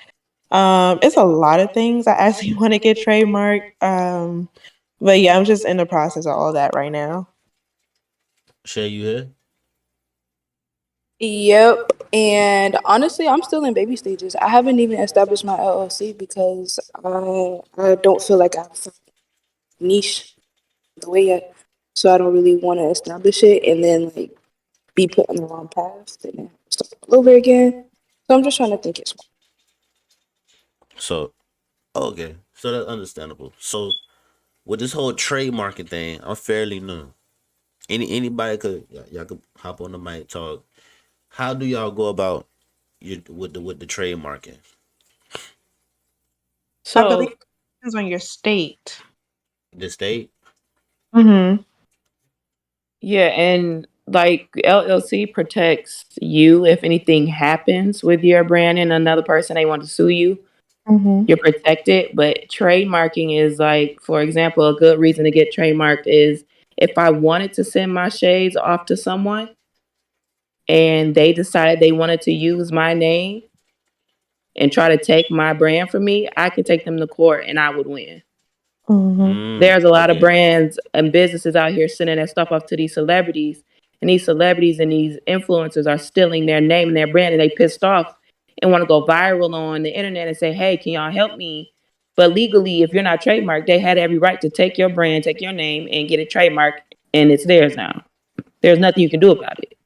It's a lot of things I actually want to get trademarked. But yeah, I'm just in the process of all that right now. Shay, you here? Yep. And honestly, I'm still in baby stages. I haven't even established my LLC because I don't feel like I've found a niche the way yet. So I don't really want to establish it and then like be put on the wrong path and then start all over again. So I'm just trying to think it smart. So, okay, so that's understandable. So, with this whole trademarking thing, I'm fairly new. Anybody could y'all could hop on the mic talk. How do y'all go about your with the trademarking? I So believe it depends on your state. The state? Mm-hmm. yeah, and like LLC protects you if anything happens with your brand and another person they want to sue you. Mm-hmm. You're protected. But trademarking is like, for example, a good reason to get trademarked is if I wanted to send my shades off to someone and they decided they wanted to use my name and try to take my brand from me, I could take them to court and I would win. Mm-hmm. There's a lot of Okay. brands and businesses out here sending their stuff off to these celebrities, and these celebrities and these influencers are stealing their name and their brand, and they pissed off and want to go viral on the internet and say, "Hey, can y'all help me?" But legally, if you're not trademarked, they had every right to take your brand, take your name, and get it trademarked, and it's theirs now. There's nothing you can do about it.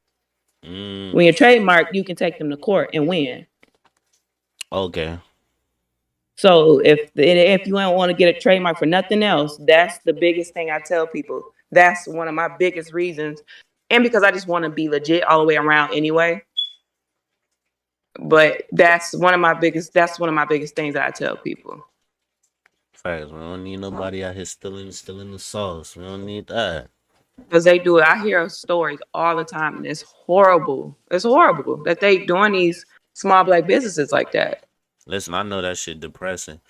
Mm, When you're trademarked, you can take them to court and win. okay. So if you don't want to get a trademark for nothing else, that's the biggest thing I tell people. That's one of my biggest reasons, and because I just want to be legit all the way around anyway. But that's one of my biggest. That's one of my biggest things that I tell people. Facts. We don't need nobody out here stealing the sauce. We don't need that. Because they do it. I hear stories all the time, and it's horrible. It's horrible that they doing these small black businesses like that. Listen, I know that shit depressing.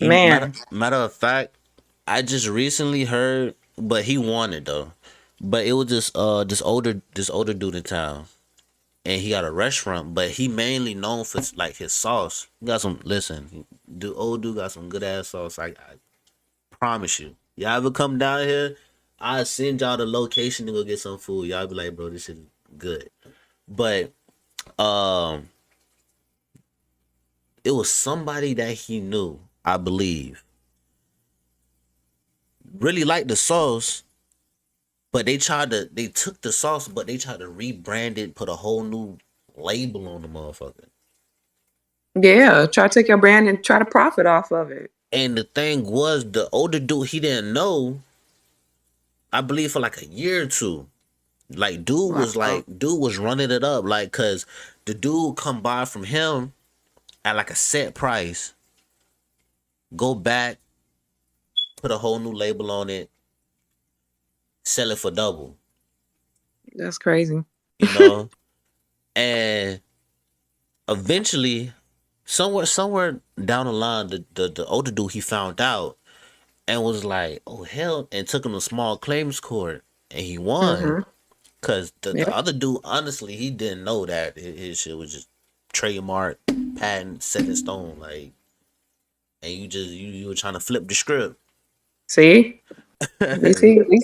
Man. Matter of fact, I just recently heard, but he won it though. But it was this older dude in town, and he got a restaurant, but he mainly known for like his sauce. He got some. Listen, the old dude got some good ass sauce. I promise you. Y'all ever come down here, I send y'all the location to go get some food. Y'all be like, bro, this shit is good. But um, it was somebody that he knew, I believe, really liked the sauce, but they took the sauce, but they tried to rebrand it, put a whole new label on the motherfucker. Yeah, try to take your brand and try to profit off of it. And the thing was, the older dude, he didn't know, I believe for like a year or two. Like dude was running it up, like, cause the dude come by from him at like a set price, go back, put a whole new label on it, sell it for double, That's crazy. you know? And eventually, somewhere down the line, the older dude, he found out and was like, oh hell, and took him to small claims court and he won. Mm-hmm. Cause the Yep. other dude, honestly, he didn't know that his shit was just trademark, patent, set in stone, like, and you were trying to flip the script. See, at least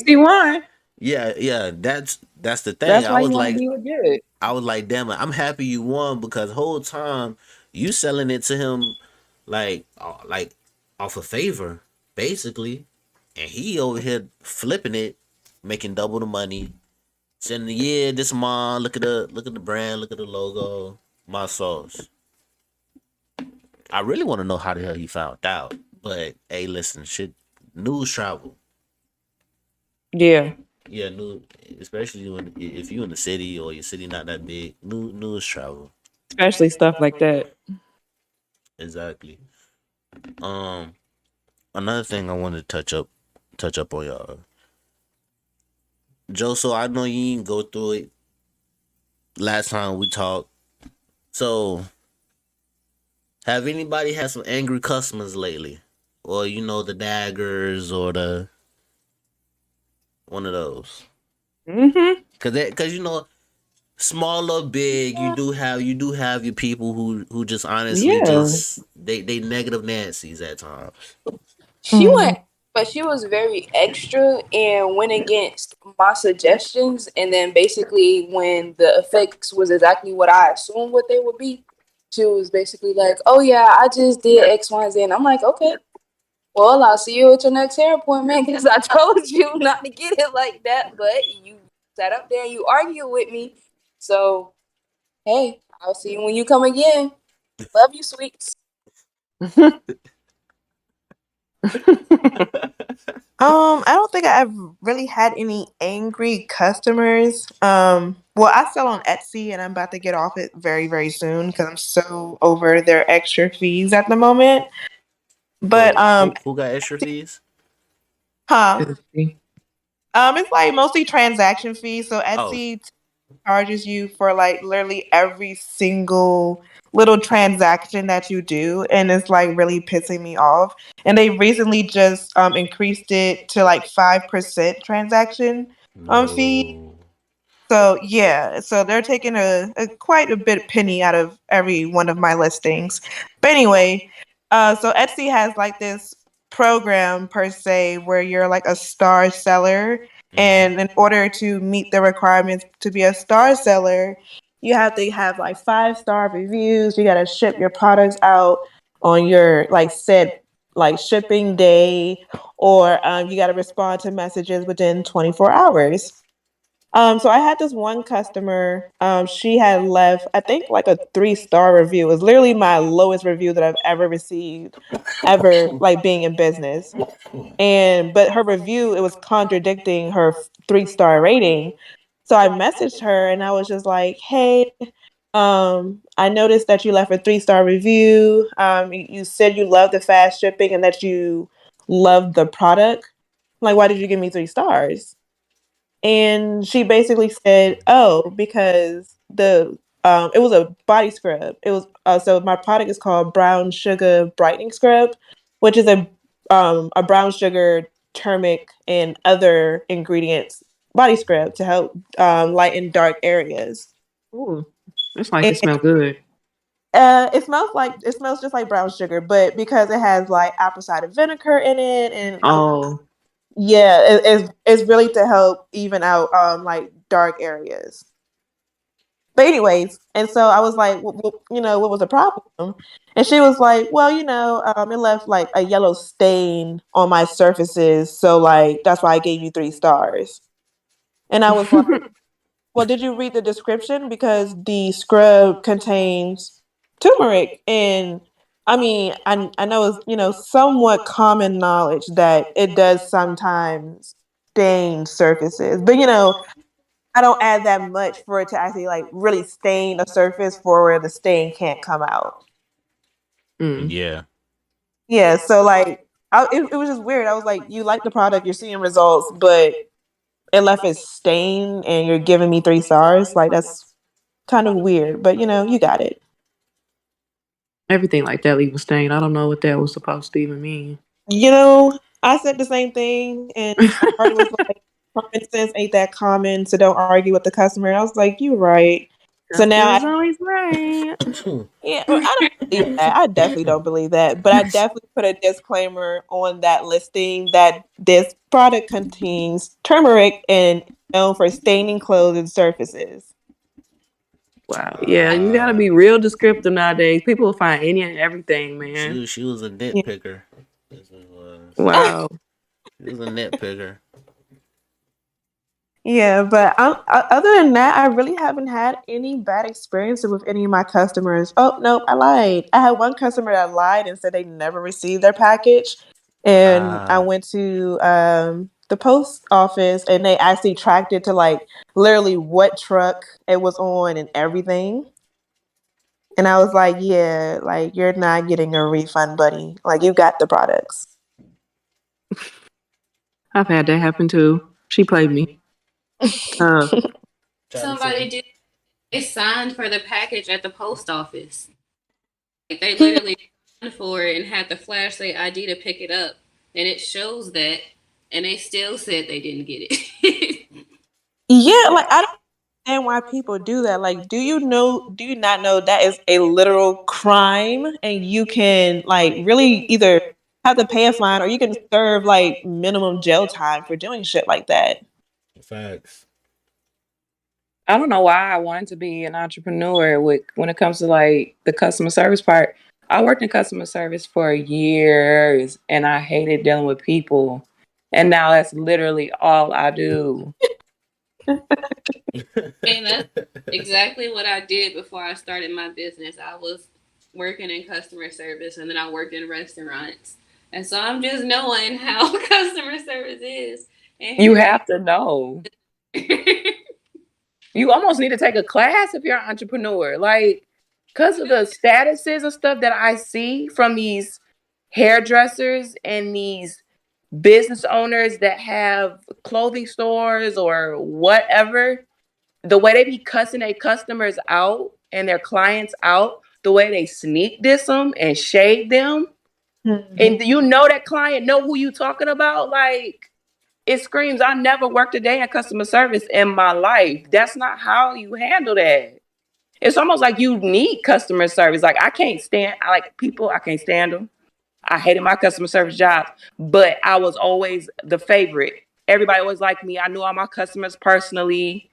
he won. Yeah, that's the thing. That's why you want to be with good. I was like, damn it, I'm happy you won because whole time you selling it to him like off a favor, basically. And he over here flipping it, making double the money. Saying, yeah, this mom, look at the brand, look at the logo, my sauce. I really want to know how the hell he found out. But hey, listen, shit, news travel. Yeah, Yeah, news, especially if you in the city or your city not that big. News travel. especially stuff like that. Exactly. Um, Another thing I wanted to touch up on y'all. Joe, so I know you didn't go through it last time we talked. So, have anybody had some angry customers lately? Or the daggers or the one of those? Mm-hmm. Cause small or big, you do have your people who just honestly Yeah. just they negative Nancy's at times. She went, but she was very extra and went against my suggestions. And then basically, when the effects was exactly what I assumed what they would be, she was basically like, "Oh yeah, I just did X, Y, and Z." And I'm like, "Okay, well, I'll see you at your next hair appointment because I told you not to get it like that, but you sat up there and you argued with me. So hey, I'll see you when you come again. Love you, sweets." I don't think I've really had any angry customers. Well, I sell on Etsy and I'm about to get off it very, very soon because I'm so over their extra fees at the moment. But Wait, who got extra fees? huh? It's like mostly transaction fees. So Oh, Etsy charges you for like literally every single little transaction that you do, and it's like really pissing me off. And they recently just increased it to like 5% transaction fee. no. So yeah, so they're taking a quite a bit penny out of every one of my listings. But anyway, so Etsy has like this program per se where you're like a star seller, and in order to meet the requirements to be a star seller, you have to have like 5-star reviews. You got to ship your products out on your like said like shipping day, or you got to respond to messages within 24 hours. So I had this one customer. She had left, I think, like a 3-star review. It was literally my lowest review that I've ever received, ever like being in business. But her review, it was contradicting her 3-star rating. So I messaged her and I was just like, "Hey, I noticed that you left a 3-star review. You said you love the fast shipping and that you love the product. Like, why did you give me 3 stars?" And she basically said, "Oh, because the it was a body scrub. It was so my product is called Brown Sugar Brightening Scrub, which is a brown sugar, turmeric, and other ingredients body scrub to help lighten dark areas. Ooh, it's like And, it smell good. it smells just like brown sugar, but because it has like apple cider vinegar in it, and Oh, yeah, it's really to help even out like dark areas. But anyways, and so I was like, what was the problem?" And she was like, "Well, it left like a yellow stain on my surfaces, so like that's why I gave you 3 stars." And I was like, "Well, did you read the description? Because the scrub contains turmeric, and I mean, I know it's somewhat common knowledge that it does sometimes stain surfaces, but I don't add that much for it to actually like really stain a surface for where the stain can't come out." mm. Yeah. Yeah, so like it was just weird. I was like, "You like the product, you're seeing results, but it left it stain, and you're giving me 3 stars. Like that's kind of weird, but you got it." Everything like that leave a stain. I don't know what that was supposed to even mean. I said the same thing, and Art was like, "Common sense ain't that common, so don't argue with the customer." And I was like, "You're right." So now Customer's always right. yeah, well, I don't believe that. I definitely don't believe that. But I definitely put a disclaimer on that listing that this product contains turmeric and known for staining clothes and surfaces. Wow. Yeah, you gotta be real descriptive nowadays. People will find any and everything, man. She was a Yeah. nitpicker. That's what it was. Wow. She was a nitpicker. Yeah, but other than that, I really haven't had any bad experiences with any of my customers. Oh, no, I lied. I had one customer that lied and said they never received their package. And I went to the post office and they actually tracked it to like literally what truck it was on and everything. And I was like, yeah, like you're not getting a refund, buddy. Like you got the products. I've had that happen too. She played me. Somebody did. They signed for the package at the post office. Like, they literally signed for it and had to flash their ID to pick it up, and it shows that, and they still said they didn't get it. Yeah, like I don't understand why people do that. Like, do you not know that is a literal crime and you can like really either have to pay a fine or you can serve like minimum jail time for doing shit like that. Facts. I don't know why I wanted to be an entrepreneur when it comes to like the customer service part. I worked in customer service for years and I hated dealing with people. And now that's literally all I do. And that's exactly what I did before I started my business. I was working in customer service and then I worked in restaurants. And so I'm just knowing how customer service is. And You have to know. You almost need to take a class if you're an entrepreneur. Like, because of the statuses and stuff that I see from these hairdressers and these business owners that have clothing stores or whatever, the way they be cussing their customers out and their clients out, the way they sneak diss them and shade them, and you know that client know who you talking about, like, it screams, I never worked a day in customer service in my life. That's not how you handle that. It's almost like you need customer service. Like, I can't stand them. I hated my customer service job, but I was always the favorite. Everybody always liked me. I knew all my customers personally.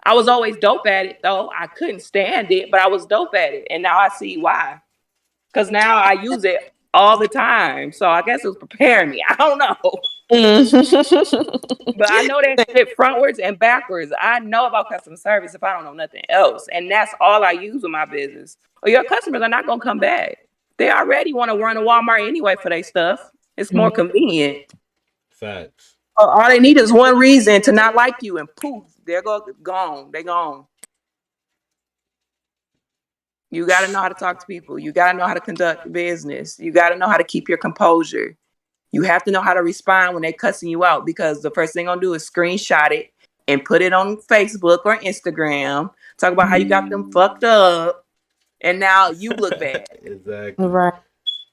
I was always dope at it, though. I couldn't stand it, but I was dope at it. And now I see why. Because now I use it all the time. So I guess it was preparing me. I don't know. But I know that shit frontwards and backwards. I know about customer service if I don't know nothing else. And that's all I use with my business. Or your customers are not going to come back. They already want to run to Walmart anyway for their stuff. It's more convenient. Facts. All they need is one reason to not like you, and poof, they're gone. They gone. You got to know how to talk to people. You got to know how to conduct business. You got to know how to keep your composure. You have to know how to respond when they're cussing you out, because the first thing they're going to do is screenshot it and put it on Facebook or Instagram. Talk about how you got them fucked up. And now you look bad. Exactly. Right.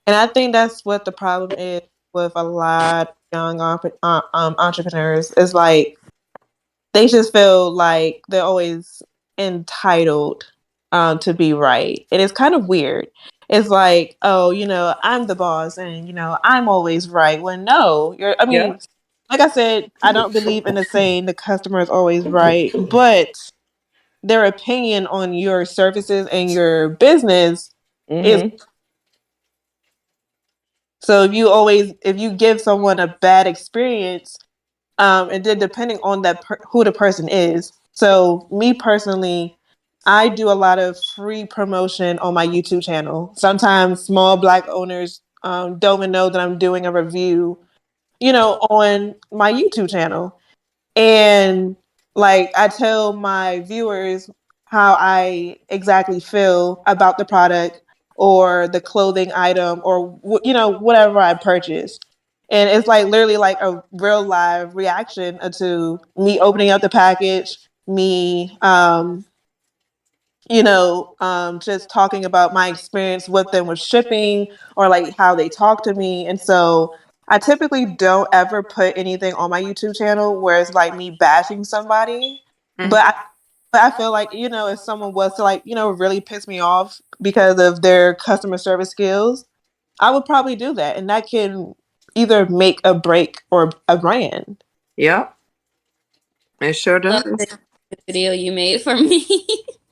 And I think that's what the problem is with a lot of young entrepreneurs. Is like they just feel like they're always entitled to be right. And it's kind of weird. It's like, oh, I'm the boss and, I'm always right. When no, like I said, I don't believe in the saying the customer is always right, but their opinion on your services and your business is. So if you give someone a bad experience, and then depending on who the person is. So me personally, I do a lot of free promotion on my YouTube channel. Sometimes small Black owners don't even know that I'm doing a review, on my YouTube channel. And like I tell my viewers how I exactly feel about the product or the clothing item or whatever I purchased. And it's like literally like a real live reaction to me opening up the package, me just talking about my experience with them with shipping or like how they talk to me. And so I typically don't ever put anything on my YouTube channel where it's like me bashing somebody. But But I feel like, if someone was to like, really piss me off because of their customer service skills, I would probably do that. And that can either make a break or a brand. Yep. It sure Love does. the video you made for me.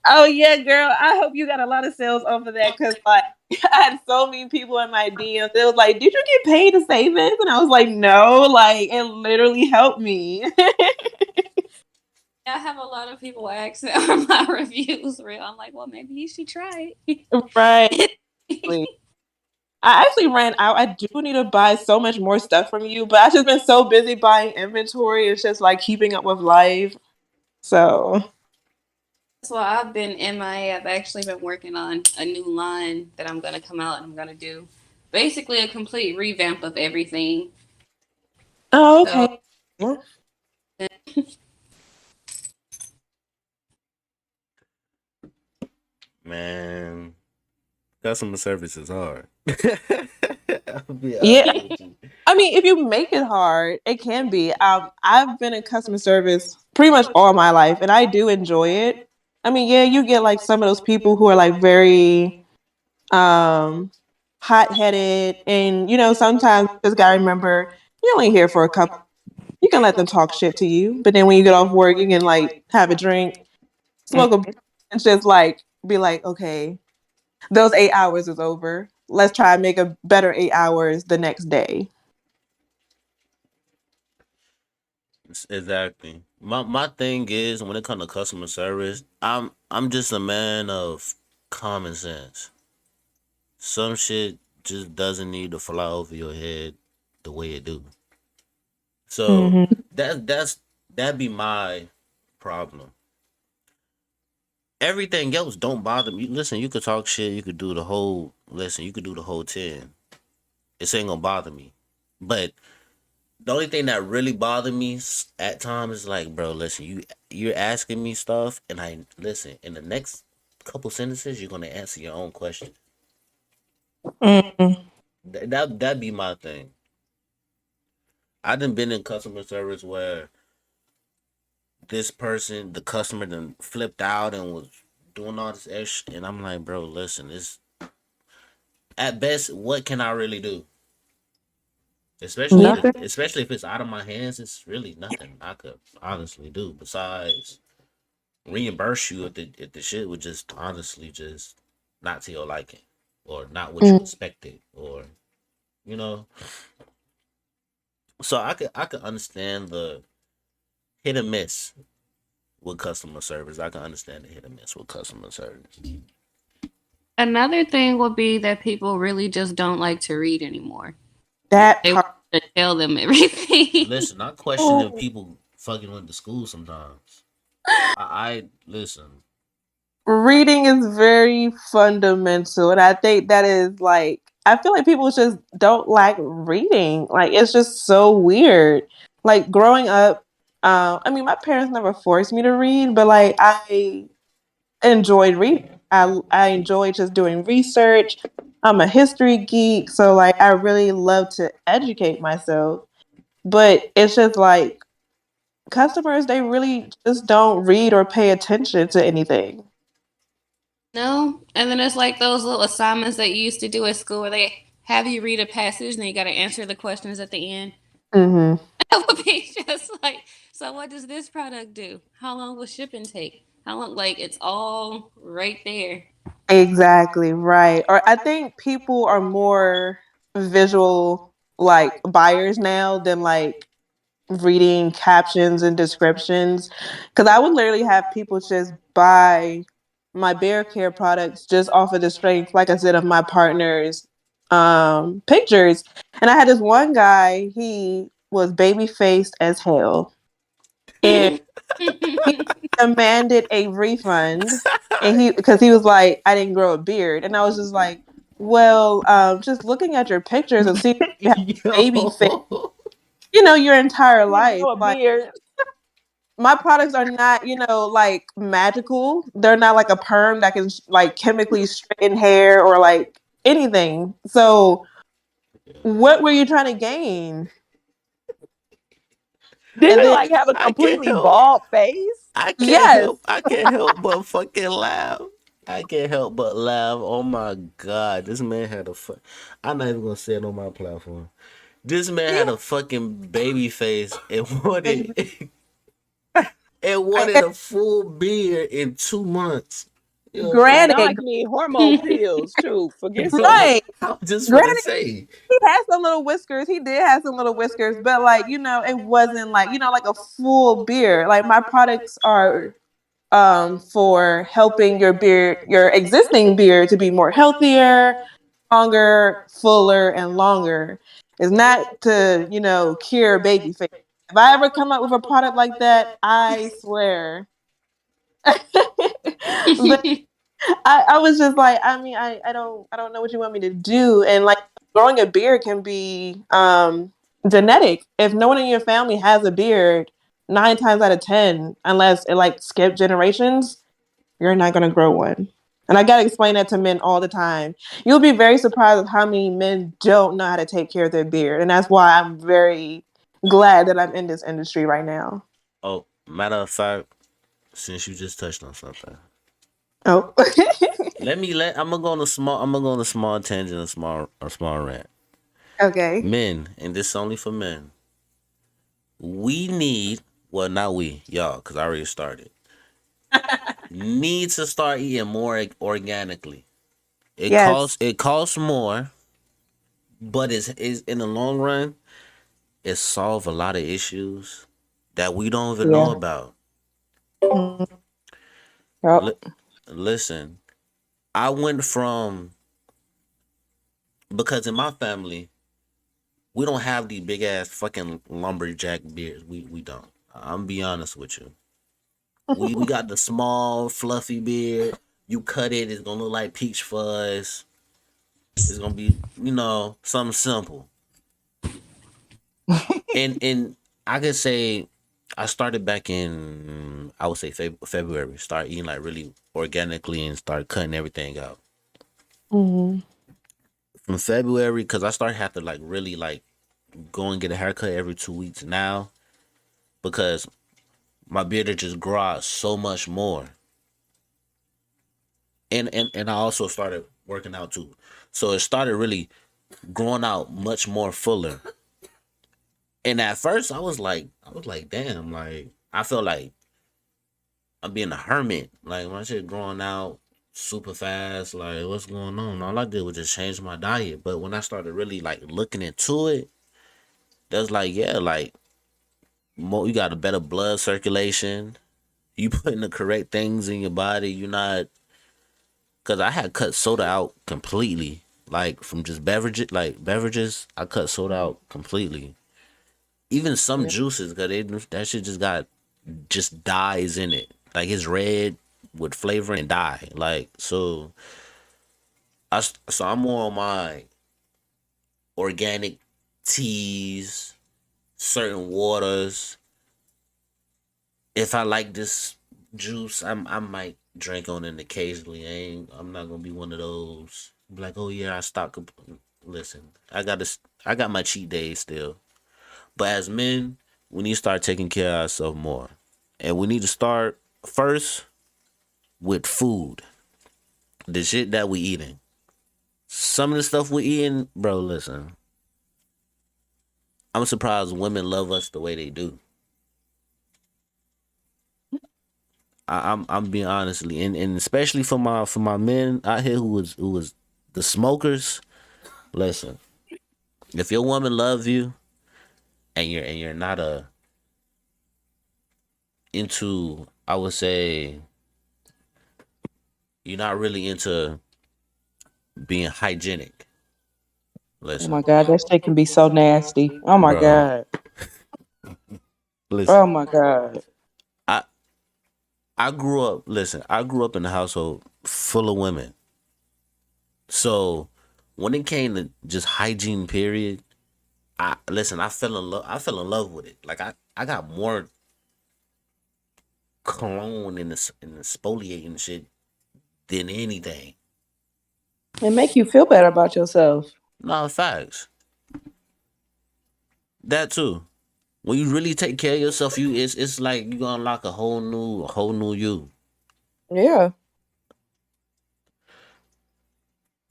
Oh yeah, girl. I hope you got a lot of sales off of that because like I had so many people in my DMs. It was like, did you get paid to say this? And I was like, no, like it literally helped me. I have a lot of people ask are my reviews real. I'm like, well, maybe you should try it. Right. I actually ran out. I do need to buy so much more stuff from you, but I've just been so busy buying inventory. It's just like keeping up with life. So So I've been MIA. I've actually been working on a new line that I'm gonna come out and I'm gonna do basically a complete revamp of everything. oh, okay. So, Man, customer service is hard. I'll be Yeah. honest with you. I mean, if you make it hard, it can be. I've been in customer service pretty much all my life, and I do enjoy it. I mean, yeah, you get like some of those people who are like very hot-headed, and sometimes you just gotta remember you're only here for a couple. You can let them talk shit to you, but then when you get off work, you can like have a drink, smoke a, and just like be like, okay, those 8 hours is over. Let's try and make a better 8 hours the next day. Exactly. My thing is when it comes to customer service, I'm just a man of common sense. Some shit just doesn't need to fly over your head the way it do. So Mm-hmm. that'd be my problem. Everything else don't bother me. Listen, you could talk shit, you could do the whole 10. It ain't gonna bother me. But the only thing that really bothered me at times is like, bro, listen, you're asking me stuff, and I listen. In the next couple sentences, you're gonna answer your own question. Mm-hmm. That'd be my thing. I done been in customer service where this person, the customer, then flipped out and was doing all this extra, and I'm like, bro, listen, this at best, what can I really do? Nothing. Especially if it's out of my hands, it's really nothing I could honestly do besides reimburse you if the shit would just honestly just not to your liking or not what you expected or you know. So I could understand the hit and miss with customer service. I can understand the hit and miss with customer service. another thing would be that people really just don't like to read anymore. That They part. want to tell them everything. Listen, I question if people fucking went to school sometimes. I listen. Reading is very fundamental, and I think that is like I feel like people just don't like reading. Like it's just so weird. Like growing up, I mean, my parents never forced me to read, but like I enjoyed reading. I enjoyed just doing research. I'm a history geek, so like I really love to educate myself. But it's just like customers, they really just don't read or pay attention to anything. No, and then it's like those little assignments that you used to do at school where they have you read a passage and then you got to answer the questions at the end. Mm-hmm. That would be just like, so what does this product do? How long will shipping take? How long? Like it's all right there. Exactly, right. Or I think people are more visual like buyers now than like reading captions and descriptions. Cause I would literally have people just buy my bear care products just off of the strength, like I said, of my partner's pictures. And I had this one guy, he was baby faced as hell. And he demanded a refund, and because he was like, I didn't grow a beard, and I was just like, well, just looking at your pictures and seeing you have baby face, Yo. your entire life, Grow a like beard. my products are not, like magical. They're not like a perm that can like chemically straighten hair or like anything. So, what were you trying to gain? Did And you then like have a I can't completely help. bald face? I can't Yes. help. I can't help but fucking laugh. I can't help but laugh. Oh my god, this man had a I'm not even gonna say it on my platform. This man had a fucking baby face and wanted a full beard in 2 months. You know what I'm saying? Granted, Sound like you need hormone pills too. Forget Bro, something. right. I just want to Granted, say, he had some little whiskers. He did have some little whiskers, but like, it wasn't like, like a full beard. Like my products are for helping your existing beard to be more healthier, stronger, fuller, and longer. It's not to, cure baby face. If I ever come up with a product like that, I swear. But I was just like, I mean, I don't know what you want me to do. And like growing a beard can be genetic. If no one in your family has a beard, 9 times out of 10, unless it like skipped generations, you're not gonna grow one. And I gotta explain that to men all the time. You'll be very surprised at how many men don't know how to take care of their beard. And that's why I'm very glad that I'm in this industry right now. oh, matter of fact, since you just touched on something, Oh. I'm gonna go on a small tangent, a small rant. Okay. Men, and this is only for men. We need, well, not we, y'all, because I already started. Need to start eating more organically. Yes. It costs more, but it's in the long run, it solve a lot of issues that we don't even know Yeah. about. Yep. Listen, I went from, because in my family, we don't have these big ass fucking lumberjack beards. We don't. I'm be honest with you. We got the small fluffy beard. You cut it, it's gonna look like peach fuzz. It's gonna be, something simple. And I could say I started back in, I would say February. Start eating like really organically and start cutting everything out. Mm-hmm. From February, because I started have to like really like go and get a haircut every 2 weeks now, because my beard had just grow out so much more. And I also started working out too. So it started really growing out much more fuller. And at first I was like, damn, like I felt like I'm being a hermit. Like my shit growing out super fast. Like what's going on? All I did was just change my diet. But when I started really like looking into it, that's like, yeah, like more, you got a better blood circulation. You putting the correct things in your body. You're not, because I had cut soda out completely. Like from just beverages, I cut soda out completely. Even some juices, cause that shit just dyes in it. Like it's red with flavor and dye. Like so I'm more on my organic teas, certain waters. If I like this juice, I might drink on it occasionally. I'm not gonna be one of those like, oh yeah, I stopped. Listen, I got my cheat days still. But as men, we need to start taking care of ourselves more. And we need to start first with food. The shit that we eating. Some of the stuff we eating, bro, listen. I'm surprised women love us the way they do. I'm being honestly, and especially for my men out here who was the smokers. Listen, if your woman loves you and you're not into, I would say, you're not really into being hygienic. Oh Listen, my God, that shit can be so nasty. Oh my bro. God. Listen, Oh my God. I I grew up. Listen, I grew up in a household full of women. So when it came to just hygiene, period, I fell in love. I fell in love with it. Like I got more cologne and the exfoliating shit than anything. It make you feel better about yourself. No facts. That too. when you really take care of yourself, it's like you gonna unlock a whole new you. Yeah.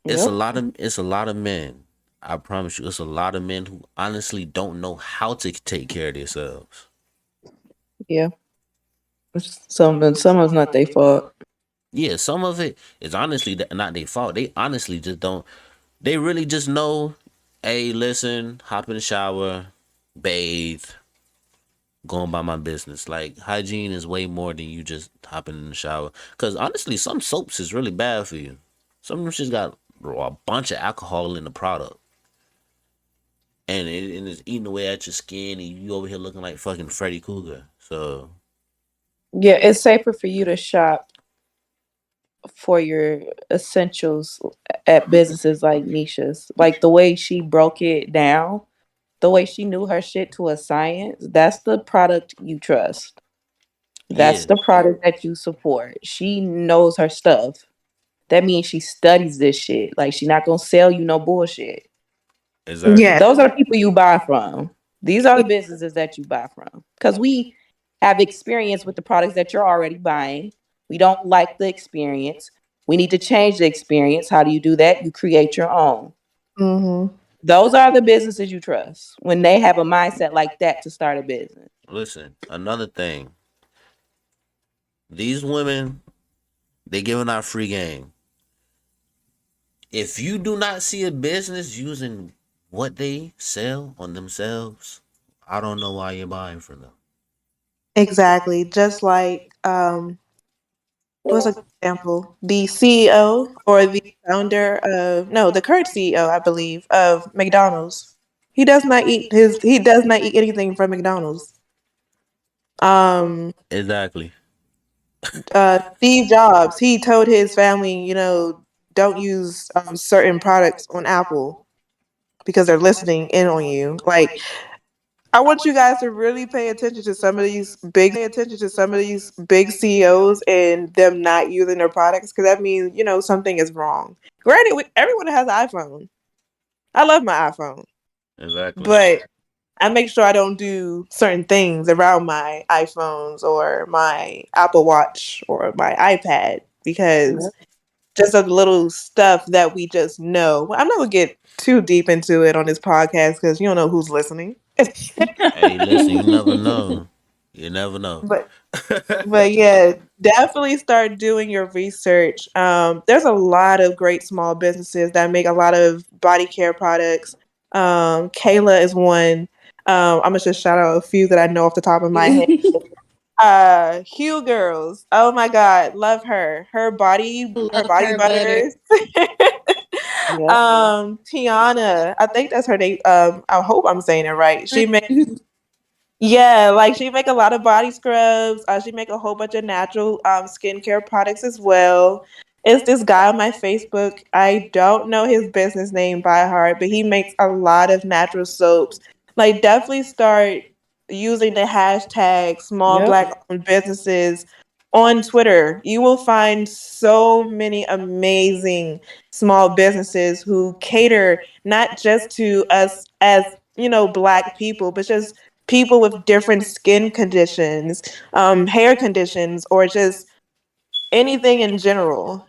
It's a Yep. lot of men. I promise you, it's a lot of men who honestly don't know how to take care of themselves. Yeah. Some of it's not their fault. Yeah, some of it is honestly not their fault. They honestly just don't. They really just know. Hey, listen, hop in the shower, bathe, going by my business. Like hygiene is way more than you just hopping in the shower. Cause honestly, some soaps is really bad for you. Some of them just got a bunch of alcohol in the product. And it's eating away at your skin, and you over here looking like fucking Freddy Krueger. So Yeah, it's safer for you to shop for your essentials at businesses like Nisha's. Like the way she broke it down, the way she knew her shit to a science, that's the product you trust. That's yeah, the product that you support. She knows her stuff. That means she studies this shit. Like she not gonna sell you no bullshit. exactly. Yeah. Those are the people you buy from. These are the businesses that you buy from. Because we have experience with the products that you're already buying. We don't like the experience. We need to change the experience. How do you do that? You create your own. Mm-hmm. Those are the businesses you trust when they have a mindset like that to start a business. Listen, another thing. These women, they giving out free game. If you do not see a business using what they sell on themselves, I don't know why you're buying from them. Exactly. Just like what's a good example? The CEO or the founder of no, the current CEO, I believe, of McDonald's. He does not eat anything from McDonald's. Um Exactly. Steve Jobs, he told his family, don't use certain products on Apple because they're listening in on you. Like, I want you guys to really pay attention to some of these big CEOs and them not using their products because that means something is wrong. Granted, everyone has an iPhone. I love my iPhone, Exactly. but I make sure I don't do certain things around my iPhones or my Apple Watch or my iPad because just a little stuff that we just know. I'm not gonna get too deep into it on this podcast because you don't know who's listening. Hey, listen, you never know. You never know. but but yeah, definitely start doing your research. There's a lot of great small businesses that make a lot of body care products. Kayla is one. I'm gonna just shout out a few that I know off the top of my head. Hugh Girls. Oh my God, love her. Her Love body her butter. butters. Yep. Tiana, I think that's her name. I hope I'm saying it right. She make a lot of body scrubs. She make a whole bunch of natural skincare products as well. It's this guy on my Facebook. I don't know his business name by heart, but he makes a lot of natural soaps. Like, definitely start using the hashtag small Yep. black owned businesses on Twitter. You will find so many amazing small businesses who cater not just to us as black people, but just people with different skin conditions, hair conditions, or just anything in general.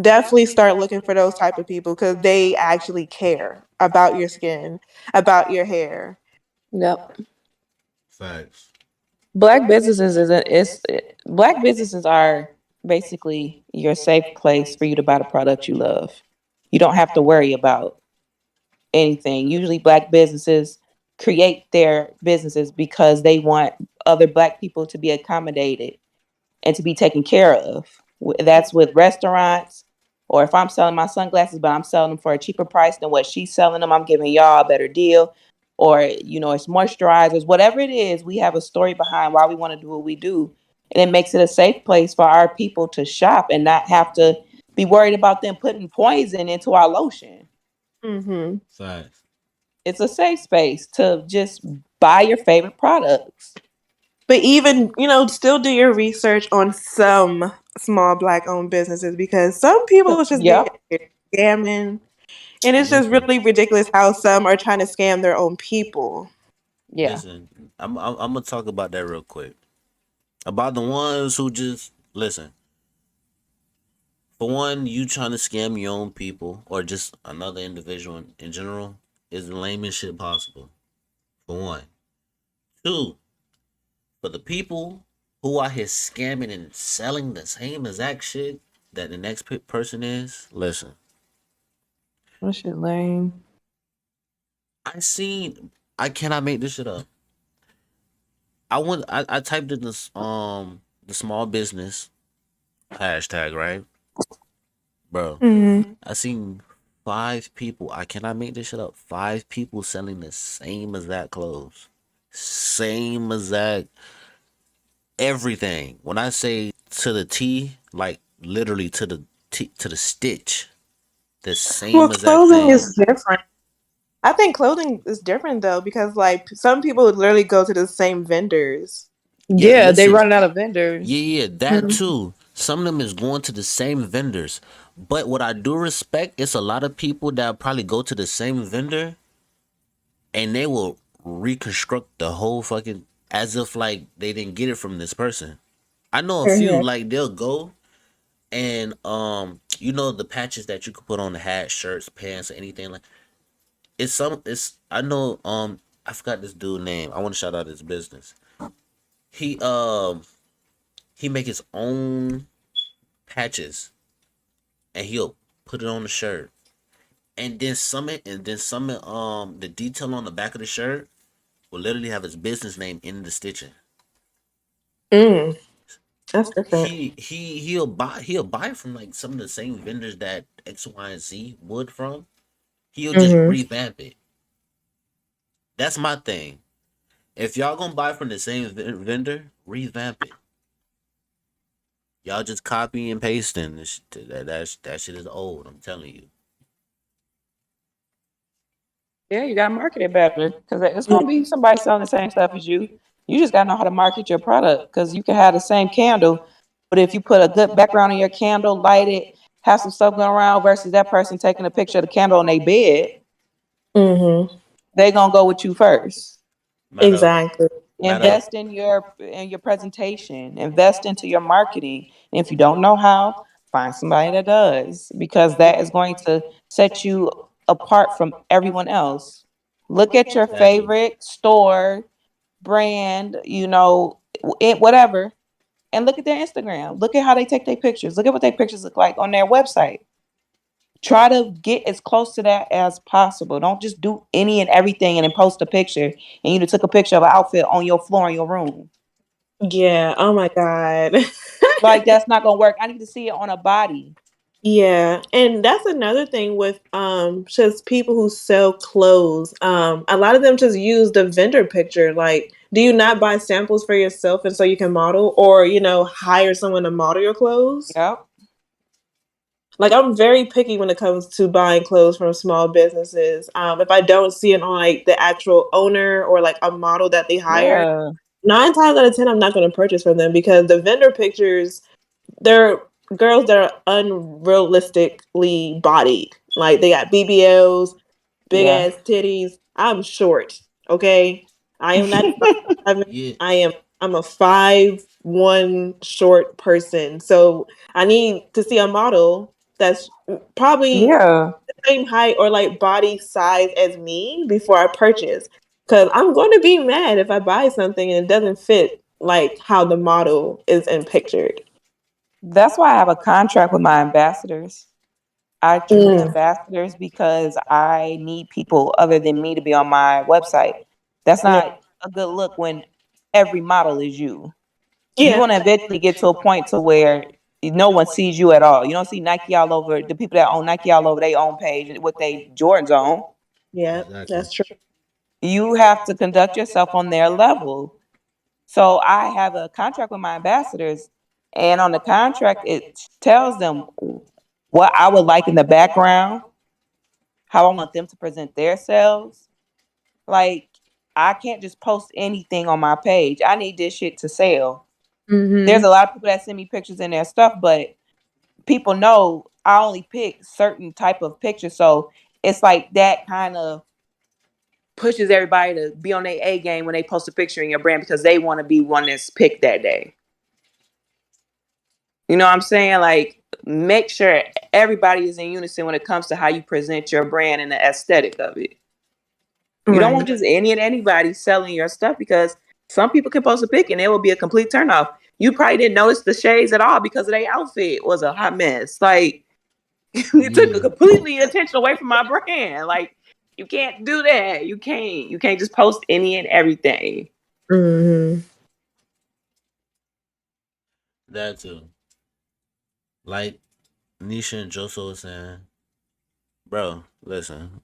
Definitely start looking for those type of people because they actually care about your skin, about your hair. Yep. Facts. Black businesses are basically your safe place for you to buy the product you love. You don't have to worry about anything. Usually black businesses create their businesses because they want other black people to be accommodated and to be taken care of. That's with restaurants, or if I'm selling my sunglasses, but I'm selling them for a cheaper price than what she's selling them, I'm giving y'all a better deal. Or, it's moisturizers, whatever it is, we have a story behind why we want to do what we do. And it makes it a safe place for our people to shop and not have to be worried about them putting poison into our lotion. hmm Facts. It's a safe space to just buy your favorite products. But even, still do your research on some small black owned businesses because some people just be Yep. scamming. And it's just Listen, really ridiculous how some are trying to scam their own people. Yeah. Listen, I'm gonna talk about that real quick. About the ones who just listen. For one, you trying to scam your own people or just another individual in general is the lamest shit possible. For one. Two, for the people who are here scamming and selling the same exact shit that the next person is, listen. That shit lame. I cannot make this shit up. I typed in this the small business hashtag, right? Bro, Mm-hmm. I seen 5 people. I cannot make this shit up. 5 people selling the same exact clothes. Same exact everything. When I say to the T, like literally to the T to the stitch. The Well, same exact clothing thing. is different. I think clothing is different though because like some people would literally go to the same vendors. Yeah, Yeah, they listen. running out of Yeah, vendors. yeah, that too. Some of them is going to the same vendors. But what I do respect, it's a lot of people that probably go to the same vendor and they will reconstruct the whole fucking as if like they didn't get it from this person. I know a few Mhm. like they'll go and you know the patches that you could put on the hat, shirts, pants, or anything like it's I know I forgot this dude name. I want to shout out his business. He he make his own patches and he'll put it on the shirt. And then some the detail on the back of the shirt will literally have his business name in the stitching. Mm, that's different. He'll buy from like some of the same vendors that X, Y, and Z would from. He'll just Hmm. revamp it. That's my thing. If y'all gonna buy from the same vendor, revamp it. Y'all just copy and pasting. That shit is old. I'm telling you. Yeah, you gotta market it better because it's gonna be somebody selling the same stuff as you. You just gotta know how to market your product because you can have the same candle, but if you put a good background on your candle, light it, have some stuff going around versus that person taking a picture of the candle on their bed, Mm-hmm. they gonna go with you first. Matter Exactly. matter. Invest in your presentation, invest into your marketing. And if you don't know how, find somebody that does because that is going to set you apart from everyone else. Look at your Exactly. favorite store, brand, whatever, and look at their Instagram. Look at how they take their pictures. Look at what their pictures look like on their website. Try to get as close to that as possible. Don't just do any and everything and then post a picture and you took a picture of an outfit on your floor in your room. Yeah. Oh my God. Like that's not gonna work. I need to see it on a body. Yeah, and that's another thing with just people who sell clothes. A lot of them just use the vendor picture. Like, do you not buy samples for yourself and so you can model or, hire someone to model your clothes? Yep. Like I'm very picky when it comes to buying clothes from small businesses. If I don't see it on like the actual owner or like a model that they hired, Yeah. 9 times out of 10 I'm not going to purchase from them because the vendor pictures they're girls that are unrealistically bodied. Like they got BBLs, big Yeah. ass titties. I'm short. Okay, I am not 5'7". Yeah. I'm a 5'1" short person. So I need to see a model that's probably Yeah. the same height or like body size as me before I purchase. Cause I'm going to be mad if I buy something and it doesn't fit like how the model is in pictured. That's why I have a contract with my ambassadors. I choose Mm. ambassadors because I need people other than me to be on my website. That's Yeah. not a good look when every model is you. You Yeah. want to eventually get to a point to where no one sees you at all. You don't see Nike all over the people that own Nike all over their own page with they Jordans on. Yeah. Exactly. That's true. You have to conduct yourself on their level. So I have a contract with my ambassadors, and on the contract it tells them what I would like in the background, how I want them to present themselves. Like I can't just post anything on my page. I need this shit to sell. There's Mm-hmm. a lot of people that send me pictures in their stuff, but people know I only pick certain type of pictures. So it's like that kind of pushes everybody to be on their A game when they post a picture in your brand because they want to be one that's picked that day. You know what I'm saying? Like, make sure everybody is in unison when it comes to how you present your brand and the aesthetic of it. You don't want just any and anybody selling your stuff because some people can post a pic and it will be a complete turnoff. You probably didn't notice the shades at all because of their outfit was a hot mess. Like, it took a completely attention away from my brand. Like, you can't do that. You can't just post any and everything. Mm-hmm. That too. Like Nisha and Joseph was saying, bro, listen.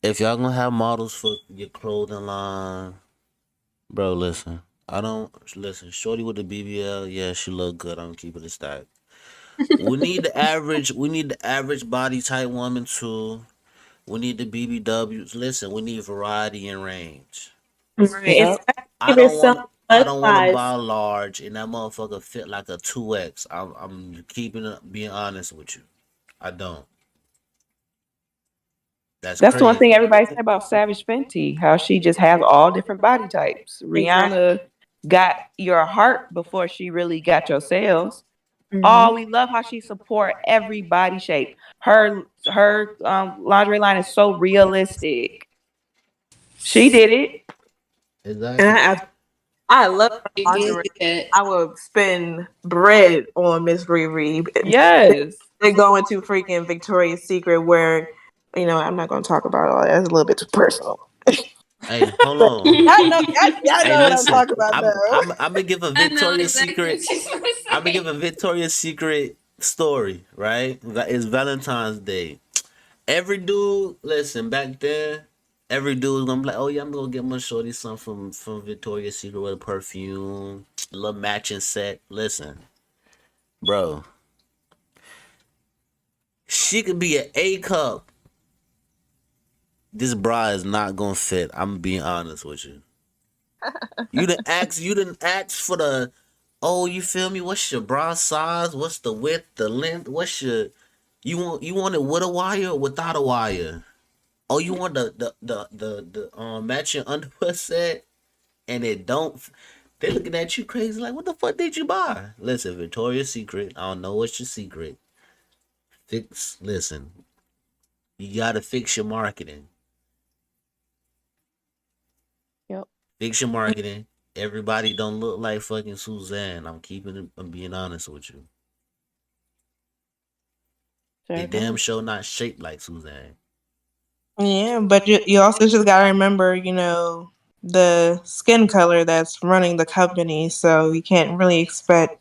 If y'all gonna have models for your clothing line, bro, listen. I don't listen. Shorty with the BBL, yeah, she look good. I'm keeping it stacked. We need the average. We need the average body type woman too. We need the BBWs. Listen, we need variety and range. Right. Yep. I don't want. I don't want to buy large and that motherfucker fit like a 2X. I'm keeping it, being honest with you. I don't. That's the one thing crazy. everybody said about Savage Fenty, how she just has all different body types. Rihanna got your heart before she really got your sales. Oh, we love how she support every body shape. Her lingerie line is so realistic. She did it. Exactly. And I love her It lingerie. gives that. I would spend bread on Miss Riri. Yes. They go into freaking Victoria's Secret where, I'm not going to talk about all that. It's a little bit too personal. Hey, hold on. Y'all know Hey, what I'm listen. talking about, I'm though. gonna give a I know Victoria's exactly Secret. what you're gonna say. I'm gonna give a Victoria's Secret story. Right? It's Valentine's Day. Every dude, listen, back then, every dude was gonna be like, "Oh yeah, I'm gonna get my shorty something from Victoria's Secret with a perfume, a little matching set." Listen, bro, she could be an A cup. This bra is not gonna fit. I'm being honest with you. You didn't ask for the, oh, you feel me? What's your bra size? What's the width, the length? What's your, you want it with a wire or without a wire? Oh, you want the matching underwear set and it don't, they looking at you crazy like, what the fuck did you buy? Listen, Victoria's Secret, I don't know what's your secret. Listen, you gotta fix your marketing. Yep. Fix your marketing. Everybody don't look like fucking Suzanne. I'm being honest with you. They damn sure not shaped like Suzanne. Yeah, but you also just got to remember, the skin color that's running the company. So you can't really expect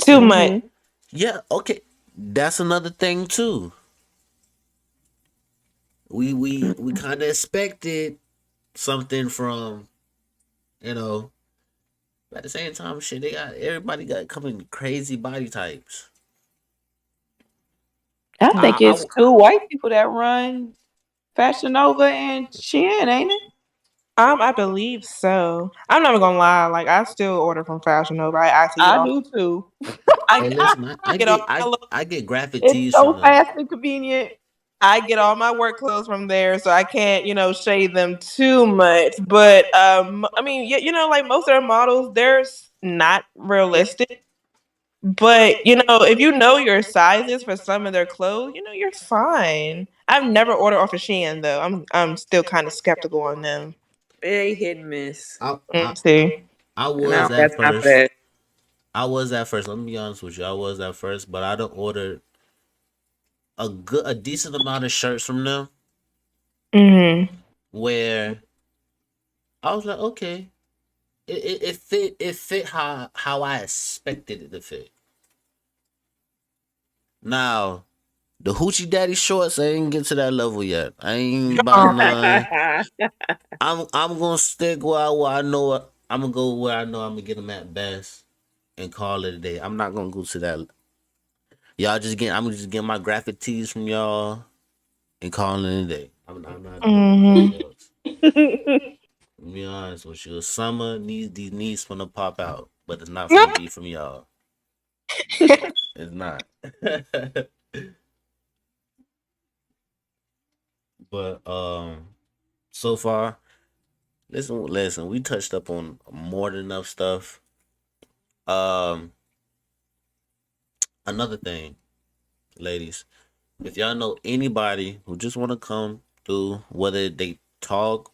too much. Yeah, okay. That's another thing too. We kind of expected something from, but at the same time, shit, everybody got coming crazy body types. I think it's two white people that run Fashion Nova and Shein, ain't it? I believe so. I'm not gonna lie. Like, I still order from Fashion Nova. I actually get I all, do too. Hey, listen, I get all get my I get graphic It's tees so from them. fast and convenient. I get all my work clothes from there, so I can't, shade them too much. But I mean, like most of their models, they're not realistic. But if you know your sizes for some of their clothes, you're fine. I've never ordered off of Shein though. I'm still kind of skeptical on them. Very hit and miss. See, I And was at that's not first. bad. I was at first. Let me be honest with you. I was at first, but I done ordered a decent amount of shirts from them where I was like, okay, it fit how I expected it to fit. Now the hoochie daddy shorts, I ain't get to that level yet. I ain't about none. I'm gonna stick where I know. I'm gonna go where I know I'm gonna get them at best and call it a day. I'm not gonna go to that. Y'all just get. I'm gonna just get my graphic tees from y'all and call it a day. I'm not doing anything else. To be honest with you, summer these needs gonna pop out, but it's not gonna be from y'all. It's not. But so far. Listen. We touched up on more than enough stuff. Um, Another thing, ladies, if y'all know anybody who just want to come through, whether they talk,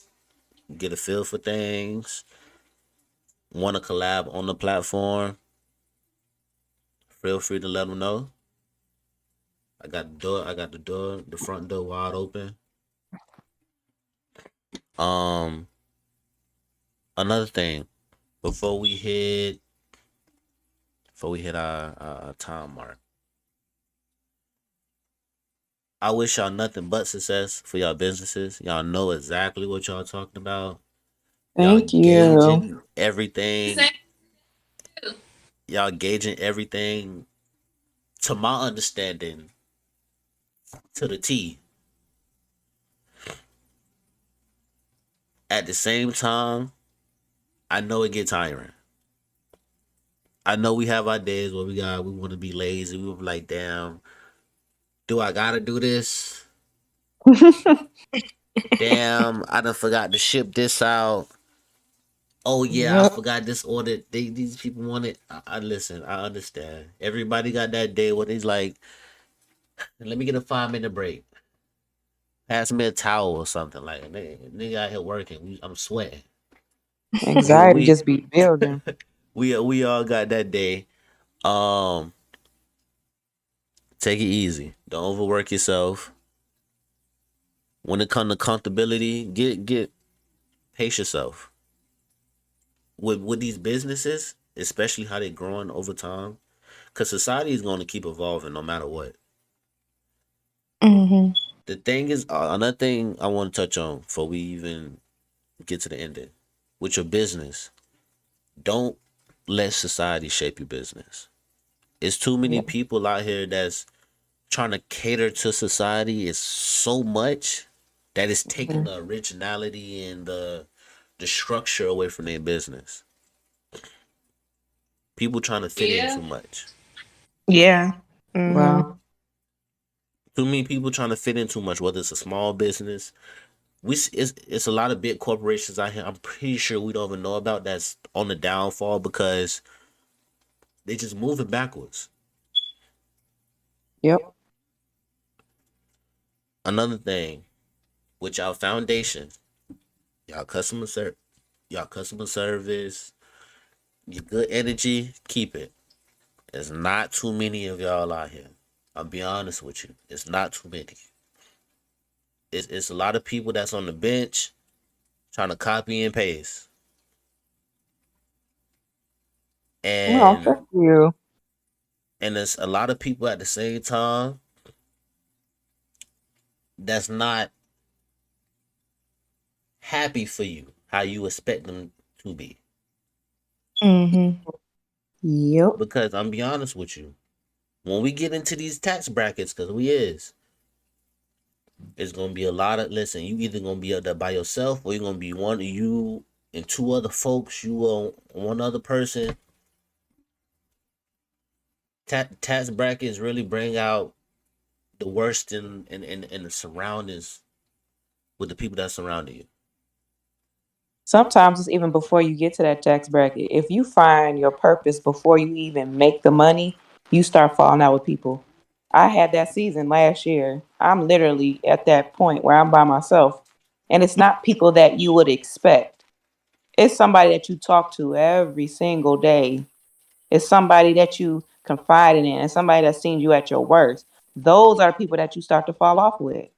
get a feel for things, want to collab on the platform, feel free to let them know. I got the door. I got the door. The front door wide open. Um, Another thing before we hit our time mark. I wish y'all nothing but success for y'all businesses. Y'all know exactly what y'all talking about. Y'all Thank you. gauging everything. Same. Y'all gauging everything to my understanding to the T. At the same time, I know it gets tiring. I know we have our days where we want to be lazy. We were like, damn, do I gotta do this? Damn, I done forgot to ship this out. Oh yeah, I Yep. forgot this order. These people want it. I listen. I understand. Everybody got that day where he's like, let me get a 5 minute break. Pass me a towel or something like. Nigga out here working. I'm sweating. Anxiety We just be building. we all got that day. Um, Take it easy. Don't overwork yourself. When it comes to comfortability, get pace yourself. With these businesses, especially how they're growing over time, because society is going to keep evolving no matter what. Mm-hmm. The thing is, another thing I want to touch on before we even get to the ending, with your business, don't let society shape your business. It's too many Yep. people out here that's trying to cater to society. Is so much that it's taking the originality and the structure away from their business. People trying to fit in Yeah. too much. Yeah. Mm-hmm. Wow. Too many people trying to fit in too much. Whether it's a small business, it's a lot of big corporations out here. I'm pretty sure we don't even know about that's on the downfall because they just moving backwards. Yep. Another thing with y'all foundation, y'all y'all customer service, your good energy, keep it. There's not too many of y'all out here. I'll be honest with you. It's not too many. It's a lot of people that's on the bench trying to copy and paste. Well, And thank you. there's a lot of people at the same time that's not happy for you how you expect them to be. Mm-hmm. Yep. Because I'm be honest with you, when we get into these tax brackets, because we is, it's gonna be a lot of listen. You either gonna be up there by yourself, or you're gonna be one of you and two other folks. You one other person. Tax brackets really bring out the worst in the surroundings with the people that surrounding you. Sometimes it's even before you get to that tax bracket. If you find your purpose before you even make the money, you start falling out with people. I had that season last year. I'm literally at that point where I'm by myself. And it's not people that you would expect. It's somebody that you talk to every single day. It's somebody that you confide in and somebody that's seen you at your worst. Those are the people that you start to fall off with.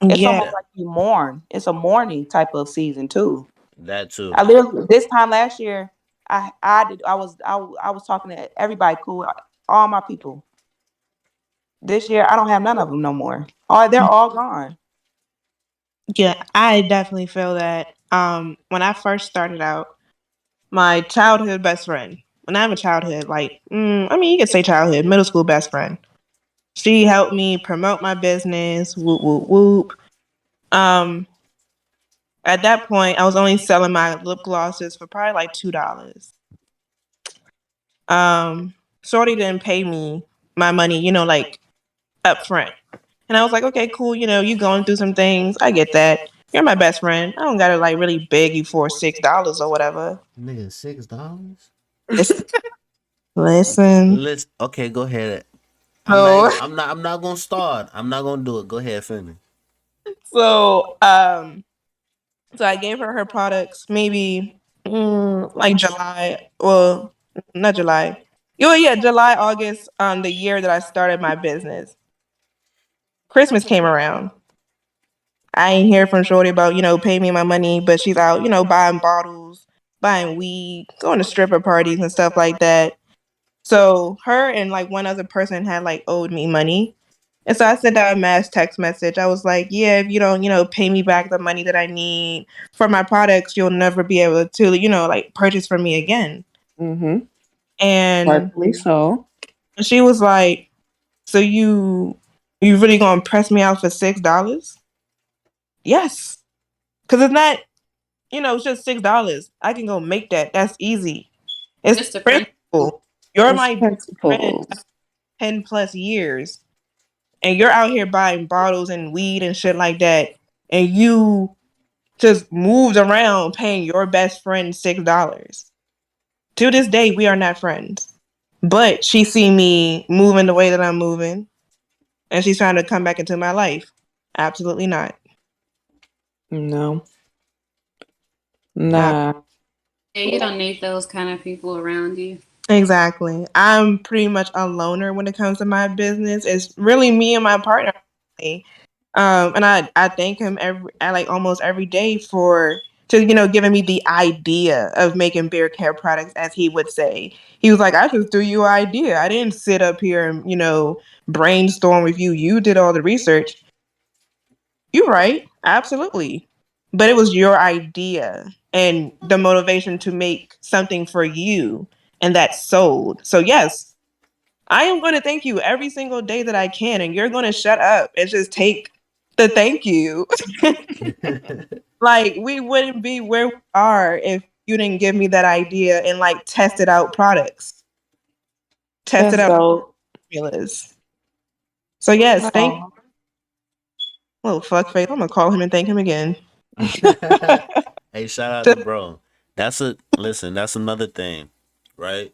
It's Yeah. almost like you mourn. It's a mourning type of season too. That too. I literally this time last year, I was talking to everybody cool, all my people. This year I don't have none of them no more. Oh, they're all gone. Yeah, I definitely feel that. When I first started out, my childhood best friend, when I have a childhood, like, I mean, you could say childhood, middle school best friend. She helped me promote my business, whoop, whoop, whoop. Um, at that point, I was only selling my lip glosses for probably like $2. Shorty didn't pay me my money, like up front. And I was like, okay, cool, you going through some things. I get that. You're my best friend. I don't gotta like really beg you for $6 or whatever. Nigga, $6? Listen. Let's okay, go ahead. So I'm not gonna start. I'm not gonna do it. Go ahead, finish. so so I gave her products maybe like July. Well, not July. Oh yeah, July, August, the year that I started my business. Christmas came around. I ain't hear from Shorty about, pay me my money, but she's out, buying bottles, buying weed, going to stripper parties and stuff like that. So her and like one other person had like owed me money. And so I sent out a mass text message. I was like, yeah, if you don't, pay me back the money that I need for my products, you'll never be able to, like purchase from me again. Mm-hmm. And Rightfully so. she was like, so you really gonna press me out for $6? Yes. Cause it's not, it's just $6. I can go make that. That's easy. It's Just a principle. You're It's my friend principles. 10 plus years. And you're out here buying bottles and weed and shit like that. And you just moved around paying your best friend $6. To this day, we are not friends. But she see me moving the way that I'm moving. And she's trying to come back into my life. Absolutely not. No. Nah. Yeah, you don't need those kind of people around you. Exactly. I'm pretty much a loner when it comes to my business. It's really me and my partner. And I thank him like almost every day for just giving me the idea of making beer care products, as he would say. He was like, I just threw you an idea. I didn't sit up here and brainstorm with you. You did all the research. You're right, absolutely. But it was your idea and the motivation to make something for you, and that sold. So yes, I am going to thank you every single day that I can, and you're going to shut up and just take the thank you. Like, we wouldn't be where we are if you didn't give me that idea and like tested out products, tested That's out dope. formulas. So yes, thank Aw. little fuckface. I'm gonna call him and thank him again. Hey, shout out to bro. Listen, that's another thing, right?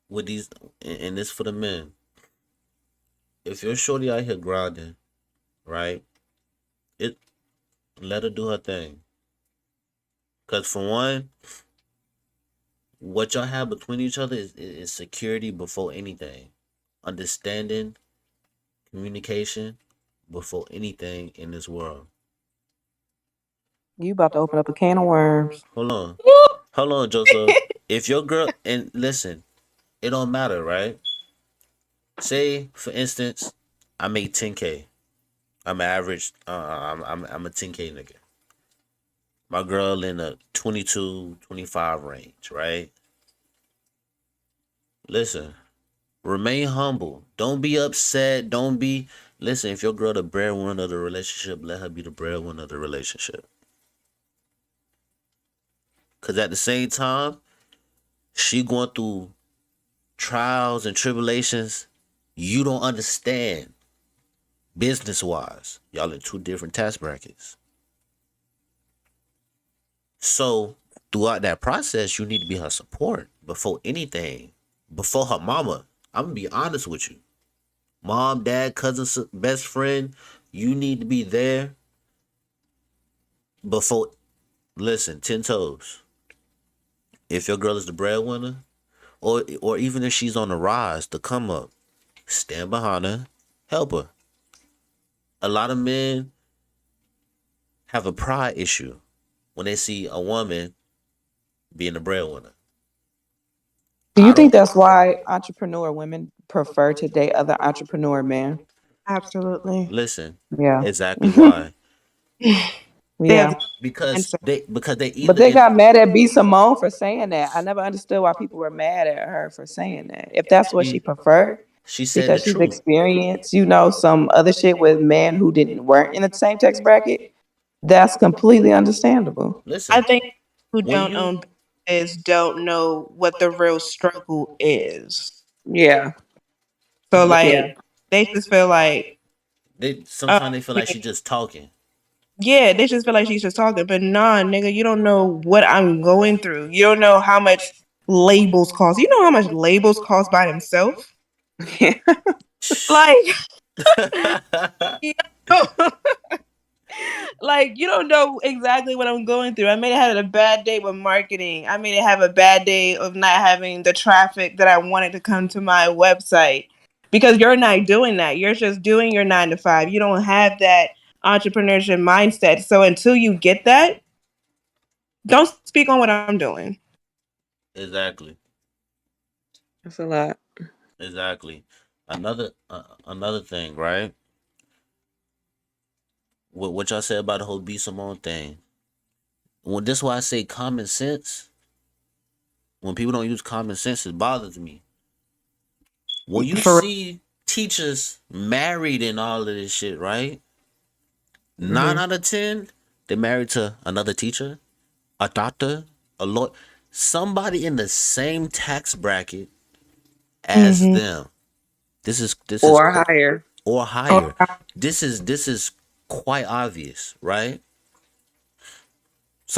With these, and this for the men. If you're shorty out here grinding, right? It Let her do her thing. Cause for one, what y'all have between each other is security before anything, understanding, communication before anything in this world. You about to open up a can of worms. Hold on, Joseph. If your girl, and listen, it don't matter, right? Say for instance, I make 10K. I'm average. I'm a 10K nigga. My girl in a 22, 25 range, right? Listen, remain humble. Don't be upset. Don't be. Listen, if your girl the breadwinner of the relationship, let her be the breadwinner of the relationship. Cause at the same time, she going through trials and tribulations you don't understand business wise. Y'all in two different tax brackets. So throughout that process, you need to be her support before anything. Before her mama. I'm gonna be honest with you. Mom, dad, cousin, best friend, you need to be there before. Listen, 10 toes. If your girl is the breadwinner, or even if she's on the rise to come up, stand behind her, help her. A lot of men have a pride issue when they see a woman being a breadwinner. Do you I think don't that's why entrepreneur women prefer to date other entrepreneur men? Absolutely. listen. Yeah. Exactly why. They Yeah. have Because they either But they got mad at B Simone for saying that. I never understood why people were mad at her for saying that. If that's what she preferred, she said the because she's truth. experienced, some other shit with men who weren't in the same tax bracket, that's completely understandable. Listen, I think who when don't you own business don't know what the real struggle is. Yeah. So look, like they just feel like they sometimes they feel yeah, like she just talking. Yeah, they just feel like she's just talking. But nah, nigga, you don't know what I'm going through. You don't know how much labels cost. You know how much labels cost by themselves? Like, you know, like you don't know exactly what I'm going through. I may have had a bad day with marketing. I may have a bad day of not having the traffic that I wanted to come to my website because you're not doing that. You're just doing your 9 to 5. You don't have that entrepreneurship mindset. So until you get that, don't speak on what I'm doing. Exactly. That's a lot. Exactly. Another thing, right? What y'all said about the whole B Simone thing. Well, this is why I say common sense. When people don't use common sense, it bothers me. When you For see teachers married and all of this shit, right? 9 Mhm. out of 10, they're married to another teacher, a doctor, a lawyer, somebody in the same tax bracket as Mhm. them. This is Or higher. or Oh, higher. This is quite obvious, right?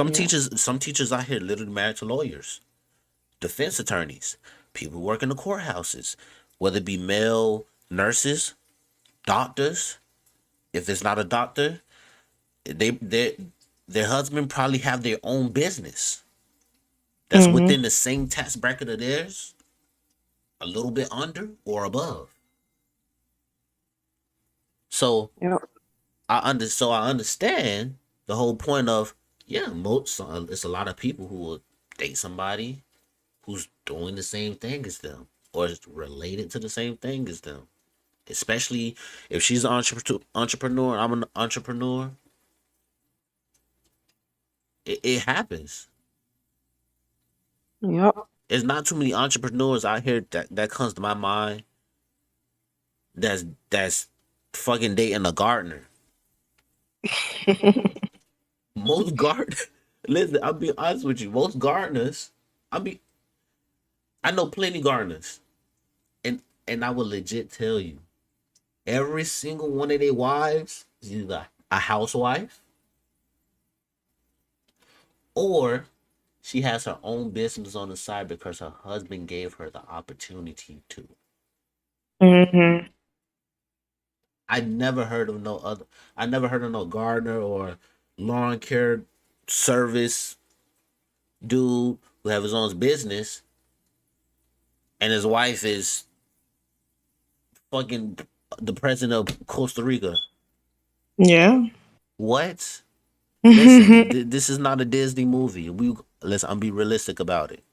Yeah. Some teachers out here literally married to lawyers, defense attorneys, people who work in the courthouses, whether it be male nurses, doctors. If it's not a doctor, they their husband probably have their own business that's mhm. within the same tax bracket of theirs, a little bit under or above. So Yeah. I understand the whole point of, yeah, most it's a lot of people who will date somebody who's doing the same thing as them or is related to the same thing as them. Especially if she's an entrepreneur, I'm an entrepreneur. It happens. Yep. There's not too many entrepreneurs out here that comes to my mind that's fucking dating a gardener. Most garden listen, I'll be honest with you. Most gardeners, I mean, I know plenty gardeners, and I will legit tell you, every single one of their wives is either a housewife or she has her own business on the side because her husband gave her the opportunity to. Mhm. I never heard of no other. I never heard of no gardener or lawn care service dude who have his own business and his wife is fucking the president of Costa Rica. Yeah. What? Listen, this is not a Disney movie. I'm be realistic about it.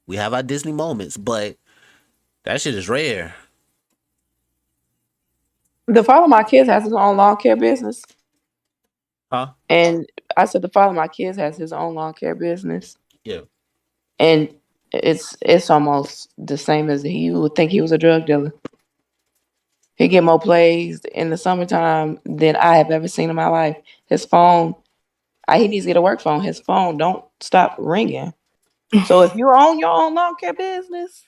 We have our Disney moments, but that shit is rare. The father of my kids has his own lawn care business. Huh? And I said the father of my kids has his own lawn care business. Yeah. And it's almost the same as he would think he was a drug dealer. He get more plays in the summertime than I have ever seen in my life. His phone, he needs to get a work phone. His phone don't stop ringing. So if you own your own lawn care business,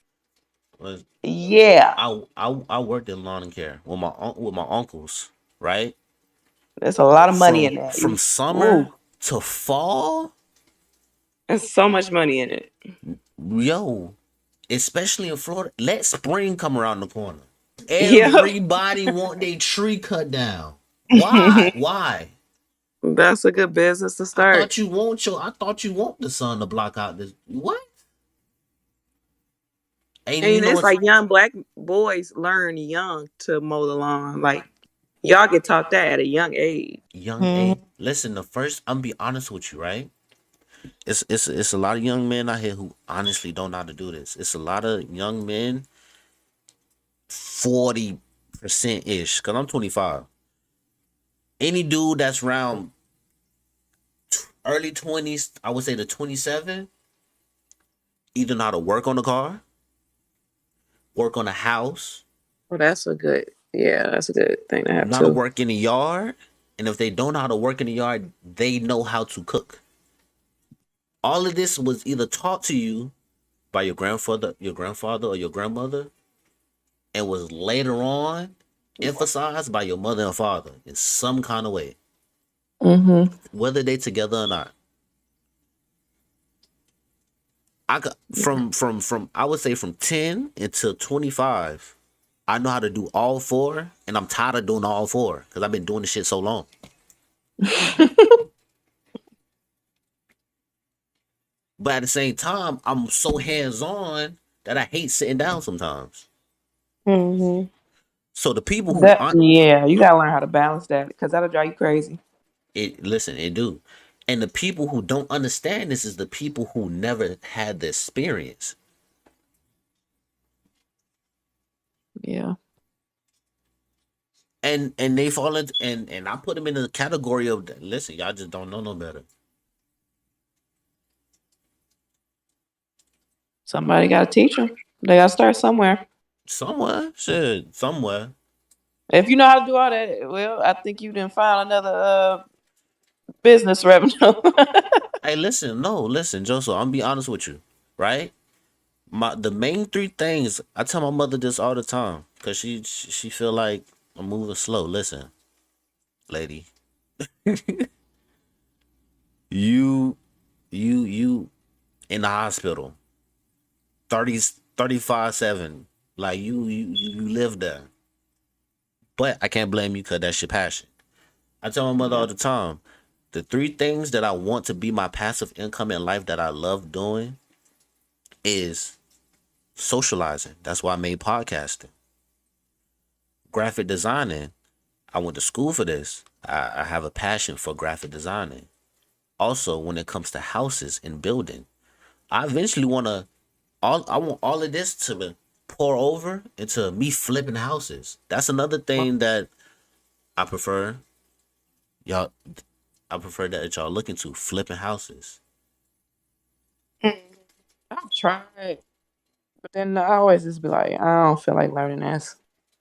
Well, yeah, I worked in lawn and care with my uncles, right? there's a lot of money in that. From summer Ooh, to fall, there's so much money in it. yo, especially in Florida. Let spring come around the corner. Yeah, Everybody want their tree cut down. Why? Why? that's a good business to start. I thought you want the sun to block out this. What? Ain't you And know it's it's like young black boys learn young to mow the lawn. Like y'all get taught that at a young age. young Mhm. age. Listen, the first I'm be honest with you, right? It's a lot of young men out here who honestly don't know how to do this. It's a lot of young men, 40% ish, cause I'm 25. Any dude that's around early 20s, I would say the 27, either know how to work on the car, work on the house, Well, that's a good, yeah, that's a good thing to have know how to too. work in the yard, and if they don't know how to work in the yard, they know how to cook. All of this was either taught to you by your grandfather or your grandmother, and was later on emphasized by your mother and father in some kind of way. Mm-hmm. whether they together or not. I got from I would say from 10 until 25. I know how to do all four, and I'm tired of doing all four because I've been doing this shit so long. But at the same time, I'm so hands on that I hate sitting down sometimes. Mm-hmm. So the people who Yeah, you gotta learn how to balance that because that'll drive you crazy. it do, and the people who don't understand this is the people who never had the experience. Yeah. And they fall into and I put them in the category of listen, y'all just don't know no better. Somebody gotta teach them. They gotta start somewhere. Somewhere, shit, somewhere. If you know how to do all that, well, I think you didn't find another business revenue. Hey, listen, Joseph. I'm be honest with you, right? The main three things I tell my mother this all the time because she feel like I'm moving slow. Listen, lady, you you in the hospital 35/7, like you live there, but I can't blame you because that's your passion. I tell my mother all the time, the three things that I want to be my passive income in life that I love doing is socializing. That's why I made podcasting. Graphic designing. I went to school for this. I have a passion for graphic designing. Also, when it comes to houses and building, I eventually I want all of this to pour over into me flipping houses. That's another thing that I prefer. Y'all, I prefer that y'all look into flipping houses. I've tried, but then I always just be like, I don't feel like learning this.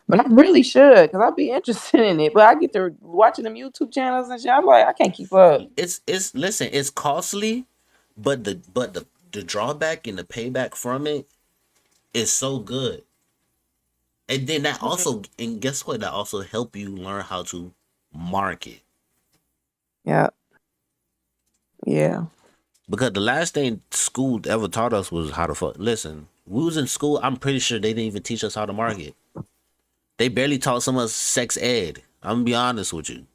But I really should, because I'd be interested in it. But I get to watching them YouTube channels and shit. I'm like, I can't keep up. It's listen, it's costly, but the drawback and the payback from it is so good. And then that also, and guess what? That also help you learn how to market. Yeah. Yeah. Because the last thing school ever taught us was how to fuck. Listen, we was in school. I'm pretty sure they didn't even teach us how to market. They barely taught some of us sex ed. I'm gonna be honest with you.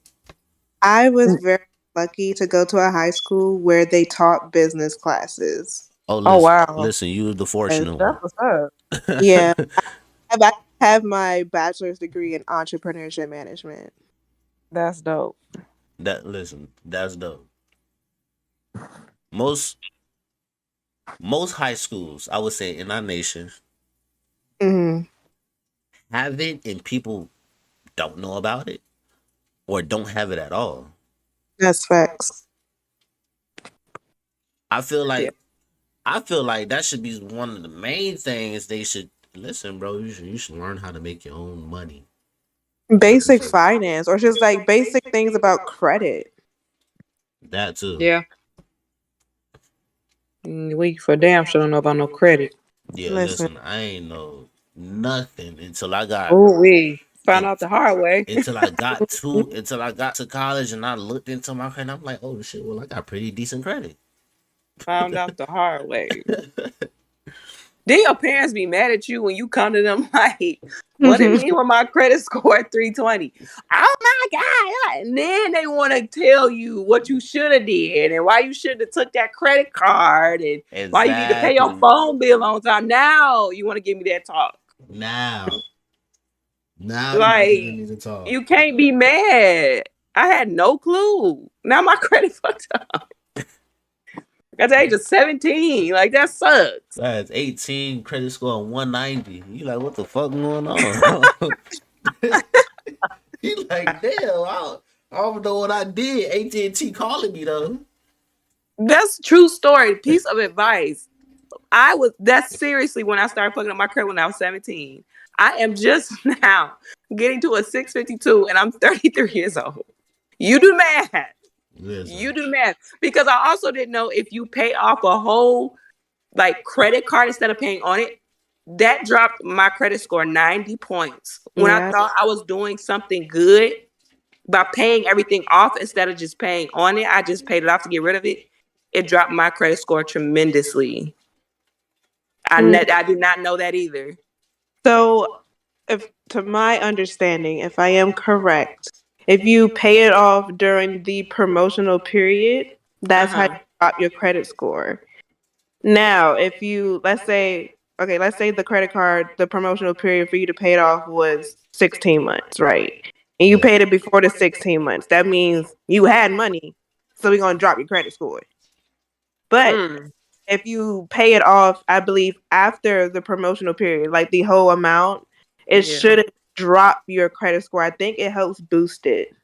I was very lucky to go to a high school where they taught business classes. Oh, Oh, wow. listen, you was the And fortunate that's what's up. one. Yeah, I have my bachelor's degree in entrepreneurship management. That's dope. That's dope. Most high schools, I would say, in our nation Hmm. have it, and people don't know about it or don't have it at all. That's facts. I feel Yeah. like that should be one of the main things they should listen, bro. You should learn how to make your own money. Basic finance, or just like basic things about credit. That too. Yeah. We for damn sure don't know about no credit. Yeah, Listen. listen, I ain't know nothing until I got Oh, we found out the hard way. until I got to college and I looked into my credit. I'm like, oh shit, well I got pretty decent credit. Found out the hard way. Then your parents be mad at you when you come to them like, what do you mean when my credit score at 320? Oh my God. And then they want to tell you what you should have did and why you should have took that credit card and why you need to pay your Exactly. phone bill on time. Now you want to give me that talk. Now Like, you need to talk. you can't be mad. I had no clue. Now my credit fucked up. At the age of 17. Like, that sucks. That's 18 credit score of 190. You like, what the fuck going on? You like, damn, I don't know what I did. AT&T calling me though. That's a true story. Piece of advice. That's seriously when I started fucking up my credit when I was 17. I am just now getting to a 652 and I'm 33 years old. You do math. Listen. You do math. Because I also didn't know if you pay off a whole like credit card instead of paying on it, that dropped my credit score 90 points. When I Yeah. thought I was doing something good, by paying everything off instead of just paying on it, I just paid it off to get rid of it. It dropped my credit score tremendously. I did not know that either. So, if to my understanding, if I am correct, if you pay it off during the promotional period, that's how you Uh-huh. drop your credit score. Now, if you let's say the credit card, the promotional period for you to pay it off was 16 months, right? And you Yeah. paid it before the 16 months. That means you had money, so we're gonna drop your credit score. But Mm, if you pay it off, I believe after the promotional period, like the whole amount, it yeah. shouldn't drop your credit score. I think it helps boost it.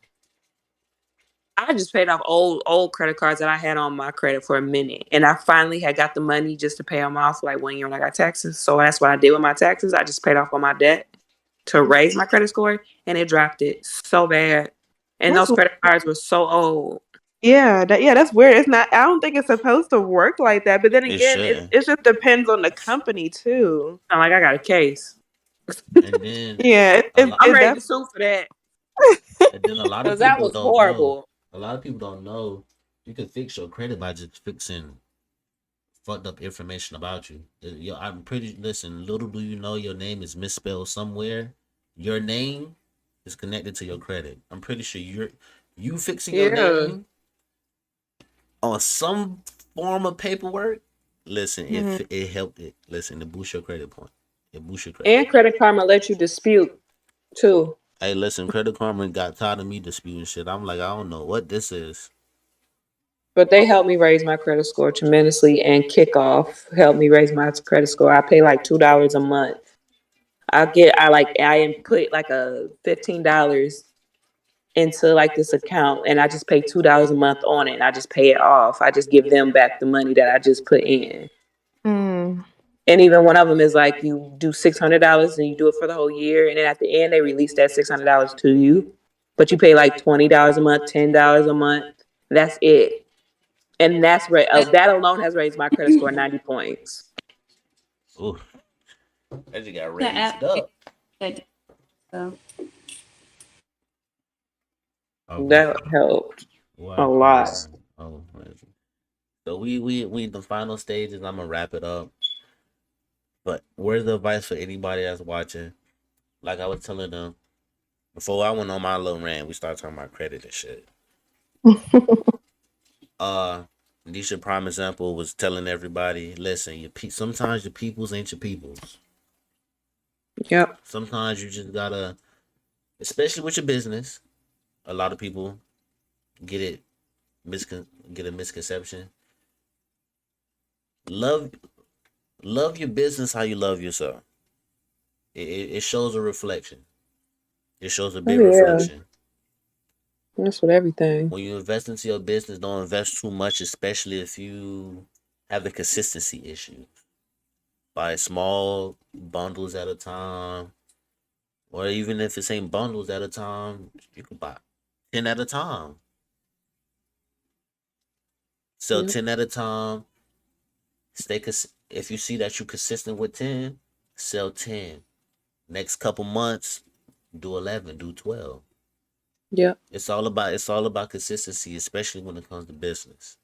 I just paid off old credit cards that I had on my credit for a minute, and I finally had got the money just to pay them off like 1 year when I got taxes. So that's what I did with my taxes. I just paid off all my debt to raise my credit score, and it dropped it so bad. And That's those credit cards were so old. that's weird. It's not. I don't think it's supposed to work like that. But then It again, shouldn't. it just depends on the company too. I'm like, I got a case. And then Yeah, it a it, lot I'm it ready def- to sue for that and then a lot of because that people was don't know. horrible. A lot of people don't know you can fix your credit by just fixing fucked up information about you. I'm pretty listen, little do you know your name is misspelled somewhere. Your name is connected to your credit. I'm pretty sure you fixing your Yeah. name on some form of paperwork. Listen, Mhm. it helped it. Listen, it boosts your credit point. It boosts your credit. And Credit Karma let you dispute too. Hey, listen, Credit Karma got tired of me disputing shit. I'm like, I don't know what this is. But they helped me raise my credit score tremendously, and Kickoff helped me raise my credit score. I pay like $2 a month. I input like a $15 into like this account, and I just pay $2 a month on it, and I just pay it off. I just give them back the money that I just put in. Mm. And even one of them is like you do $600 and you do it for the whole year, and then at the end they release that $600 to you, but you pay like $20 a month, $10 a month. That's it, and that alone has raised my credit score 90 points. Ooh, that just got The raised app up. so Okay. That helped a Wow. lot. Oh, so we the final stages. I'm gonna wrap it up. But where's the advice for anybody that's watching? Like I was telling them before I went on my little rant, we started talking about credit and shit. Nisha prime example was telling everybody, listen, sometimes your peoples ain't your peoples. Yep. Sometimes you just gotta, especially with your business. A lot of people get it get a misconception. Love love your business how you love yourself. It shows a reflection. It shows a Oh big yeah, reflection. that's with everything. When you invest into your business, don't invest too much, especially if you have the consistency issue. Buy small bundles at a time, or even if it's ain't bundles at a time, you can buy 10 at a time. Sell Yep. 10 at a time. If you see that you're consistent with 10, sell 10. Next couple months, do 11, do 12. Yep. It's all about consistency, especially when it comes to business.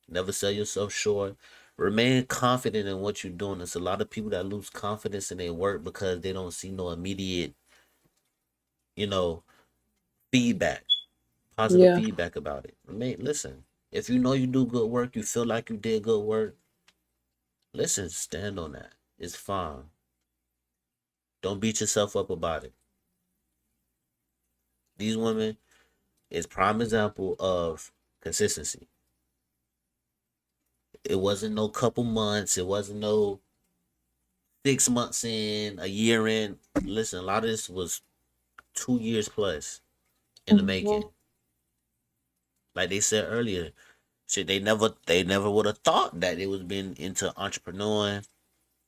Never sell yourself short. Remain confident in what you're doing. There's a lot of people that lose confidence in their work because they don't see no immediate, you know, feedback, positive Yeah. feedback about it. Listen. If you know you do good work, you feel like you did good work, listen, stand on that. It's fine. Don't beat yourself up about it. These women is prime example of consistency. It wasn't no couple months. It wasn't no 6 months in, a year in. Listen, a lot of this was 2 years plus in the Mhm. making. Like they said earlier, shit, they never would have thought that they was been into entrepreneuring,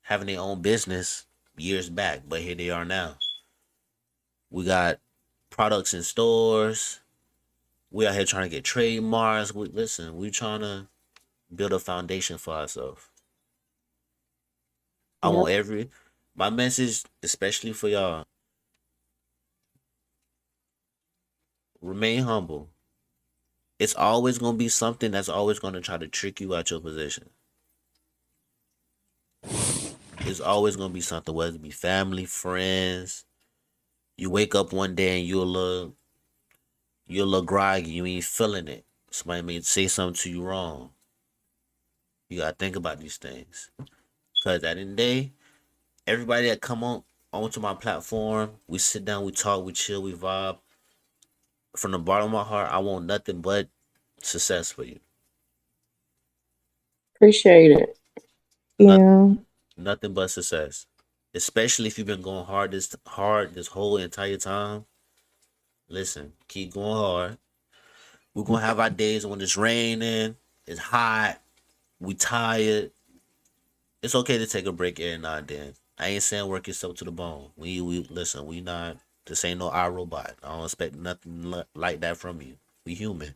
having their own business years back. But here they are now. We got products in stores. We out here trying to get trademarks. Listen, we trying to build a foundation for ourselves. I Yep. want my message, especially for y'all. Remain humble. It's always gonna be something that's always gonna try to trick you out your position. It's always gonna be something, whether it be family, friends. You wake up one day and you'll look groggy. You ain't feeling it. Somebody may say something to you wrong. You gotta think about these things. Cause at the end of the day, everybody that come onto my platform, we sit down, we talk, we chill, we vibe. From the bottom of my heart, I want nothing but success for you. Appreciate it. Yeah. Nothing but success. Especially if you've been going hard this whole entire time. Listen, keep going hard. We're gonna have our days when it's raining, it's hot, we tired. It's okay to take a break every now and then. I ain't saying work yourself to the bone. We listen. We not. This ain't no iRobot. I don't expect nothing like that from you. We human.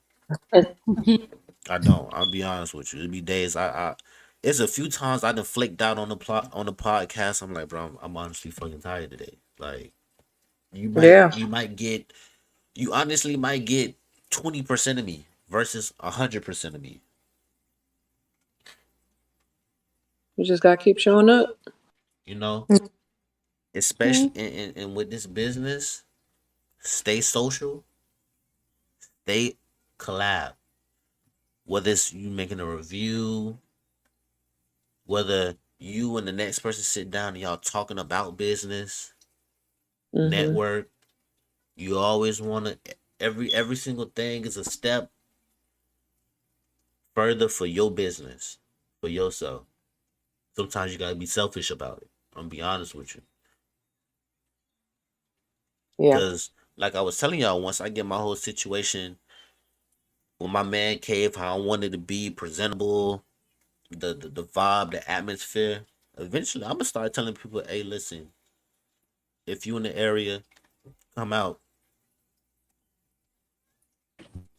I don't. I'll be honest with you. It'll be days. It's a few times I done flicked out on the plot on the podcast. I'm like, bro, I'm honestly fucking tired today. Like, Yeah. you honestly might get 20% of me versus 100% of me. You just gotta keep showing up. You know, especially and with this business, stay social, stay collab. Whether it's you making a review, whether you and the next person sit down and y'all talking about business, Hmm. network, you always want to. Every single thing is a step further for your business, for yourself. Sometimes you gotta be selfish about it. I'm gonna be honest with you, Yeah. because like I was telling y'all, once I get my whole situation with my man cave, how I wanted to be presentable, the vibe, the atmosphere. Eventually, I'm gonna start telling people, "Hey, listen, if you in the area, come out."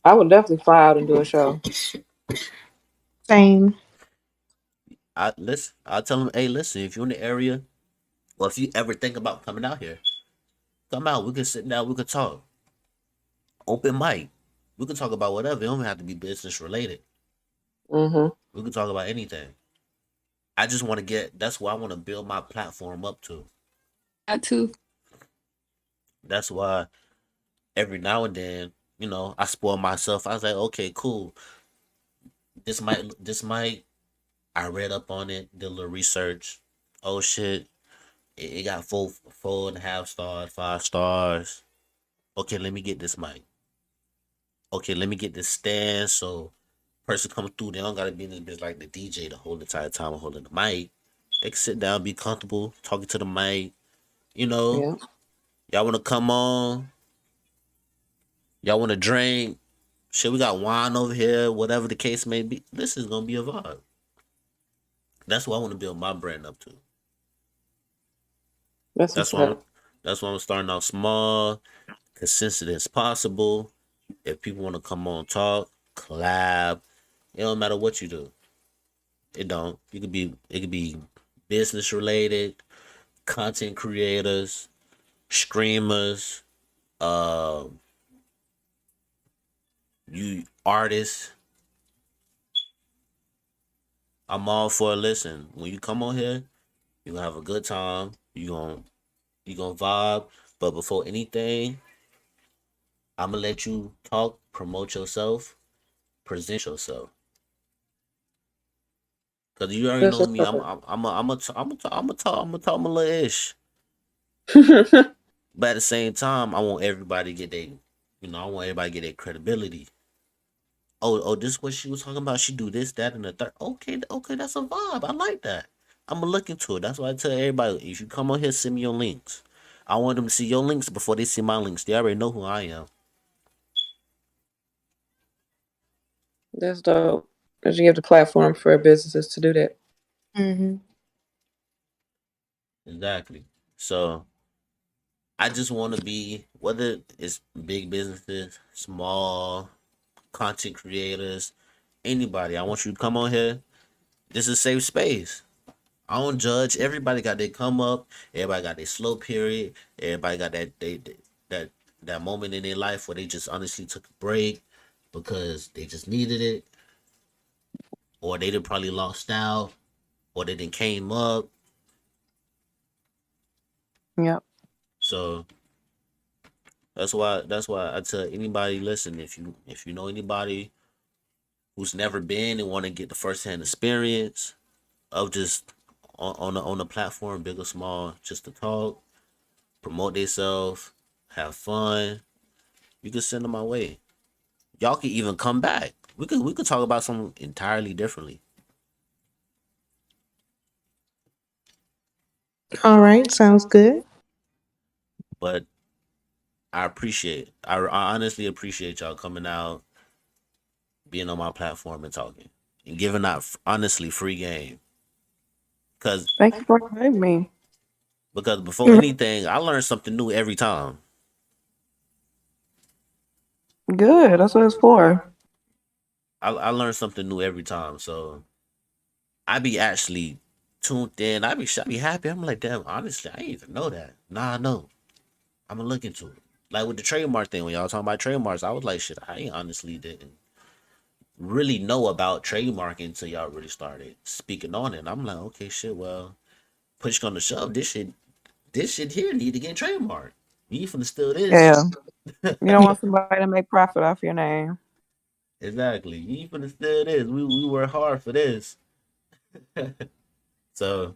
I would definitely fly out and do a show. Same. I'll tell them, "Hey, listen, if you're in the area, or if you ever think about coming out here, come out. We can sit down. We can talk. Open mic. We can talk about whatever. It don't have to be business related. Hmm. We can talk about anything. I just want to get. That's why I want to build my platform up to. I too. That's why every now and then, I spoil myself. I was like, okay, cool. This might. I read up on it, did a little research. Oh shit, it got 4.5 stars, 5 stars. Okay, let me get this mic. Okay, let me get this stand. So person coming through, they don't gotta be in this bitch like the DJ the whole entire time holding the mic. They can sit down, be comfortable, talking to the mic. You know, Yeah. y'all wanna come on, y'all wanna drink. Shit, we got wine over here, whatever the case may be. This is gonna be a vibe. That's what I want to build my brand up to. That's That's what's why I'm, up. that's why I'm starting out small, consistent as possible. If people want to come on, talk, collab, it don't matter what you do. It don't. It could be business related, content creators, streamers, uh, you artists. I'm all for a listen. When you come on here, you gonna have a good time. You gonna vibe. But before anything, I'm gonna let you talk, promote yourself, present yourself. Cause you already That's know what's me. I'm up. I'm I'm a, I'm a, I'm a little ish. But at the same time, I want everybody to get I want everybody to get their credibility. Oh, this is what she was talking about. She do this, that, and the third. Okay, that's a vibe. I like that. I'm gonna look into it. That's why I tell everybody, if you come on here, send me your links. I want them to see your links before they see my links. They already know who I am. That's dope. Because you give the platform for businesses to do that. Mm-hmm. Exactly. So I just want to be, whether it's big businesses, small content creators, anybody. I want you to come on here. This is a safe space. I don't judge. Everybody got their come up. Everybody got their slow period. Everybody got that that moment in their life where they just honestly took a break because they just needed it, or they did probably lost out, or they didn't came up. Yep. So that's why I tell anybody, listen, if you know anybody who's never been and want to get the first hand experience of just on the platform, big or small, just to talk, promote themselves, have fun, you can send them my way. Y'all can even come back. We could talk about something entirely differently. All right, sounds good. But I honestly appreciate y'all coming out, being on my platform and talking and giving out honestly free game. Cause Thank you for having me. because before anything, I learn something new every time. Good. That's what it's for. I learn something new every time. So I be actually tuned in. I be happy. I'm like, damn, honestly, I didn't even know that. Nah, I know. I'm gonna look into it. Like with the trademark thing, when y'all talking about trademarks, I was like, shit, I ain't honestly didn't really know about trademarking until y'all really started speaking on it. And I'm like, okay, shit, well, push on the shove, this shit here need to get trademarked. You ain't finna steal this. Yeah. You don't want somebody to make profit off your name. Exactly. You ain't finna steal this. We work hard for this. So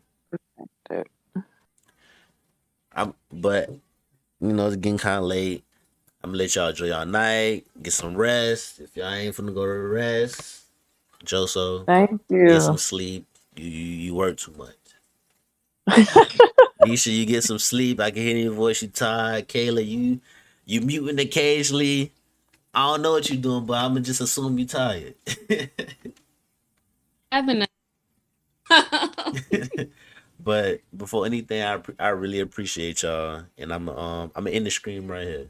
but it's getting kinda late. I'm gonna let y'all enjoy y'all night, get some rest. If y'all ain't finna go to rest, Joso, Thank get some you. sleep. You work too much. Nisha, you get some sleep. I can hear your voice. You tired. Kayla, you muting occasionally. I don't know what you're doing, but I'm gonna just assume you tired. Having But before anything, I really appreciate y'all, and I'm gonna end the stream right here.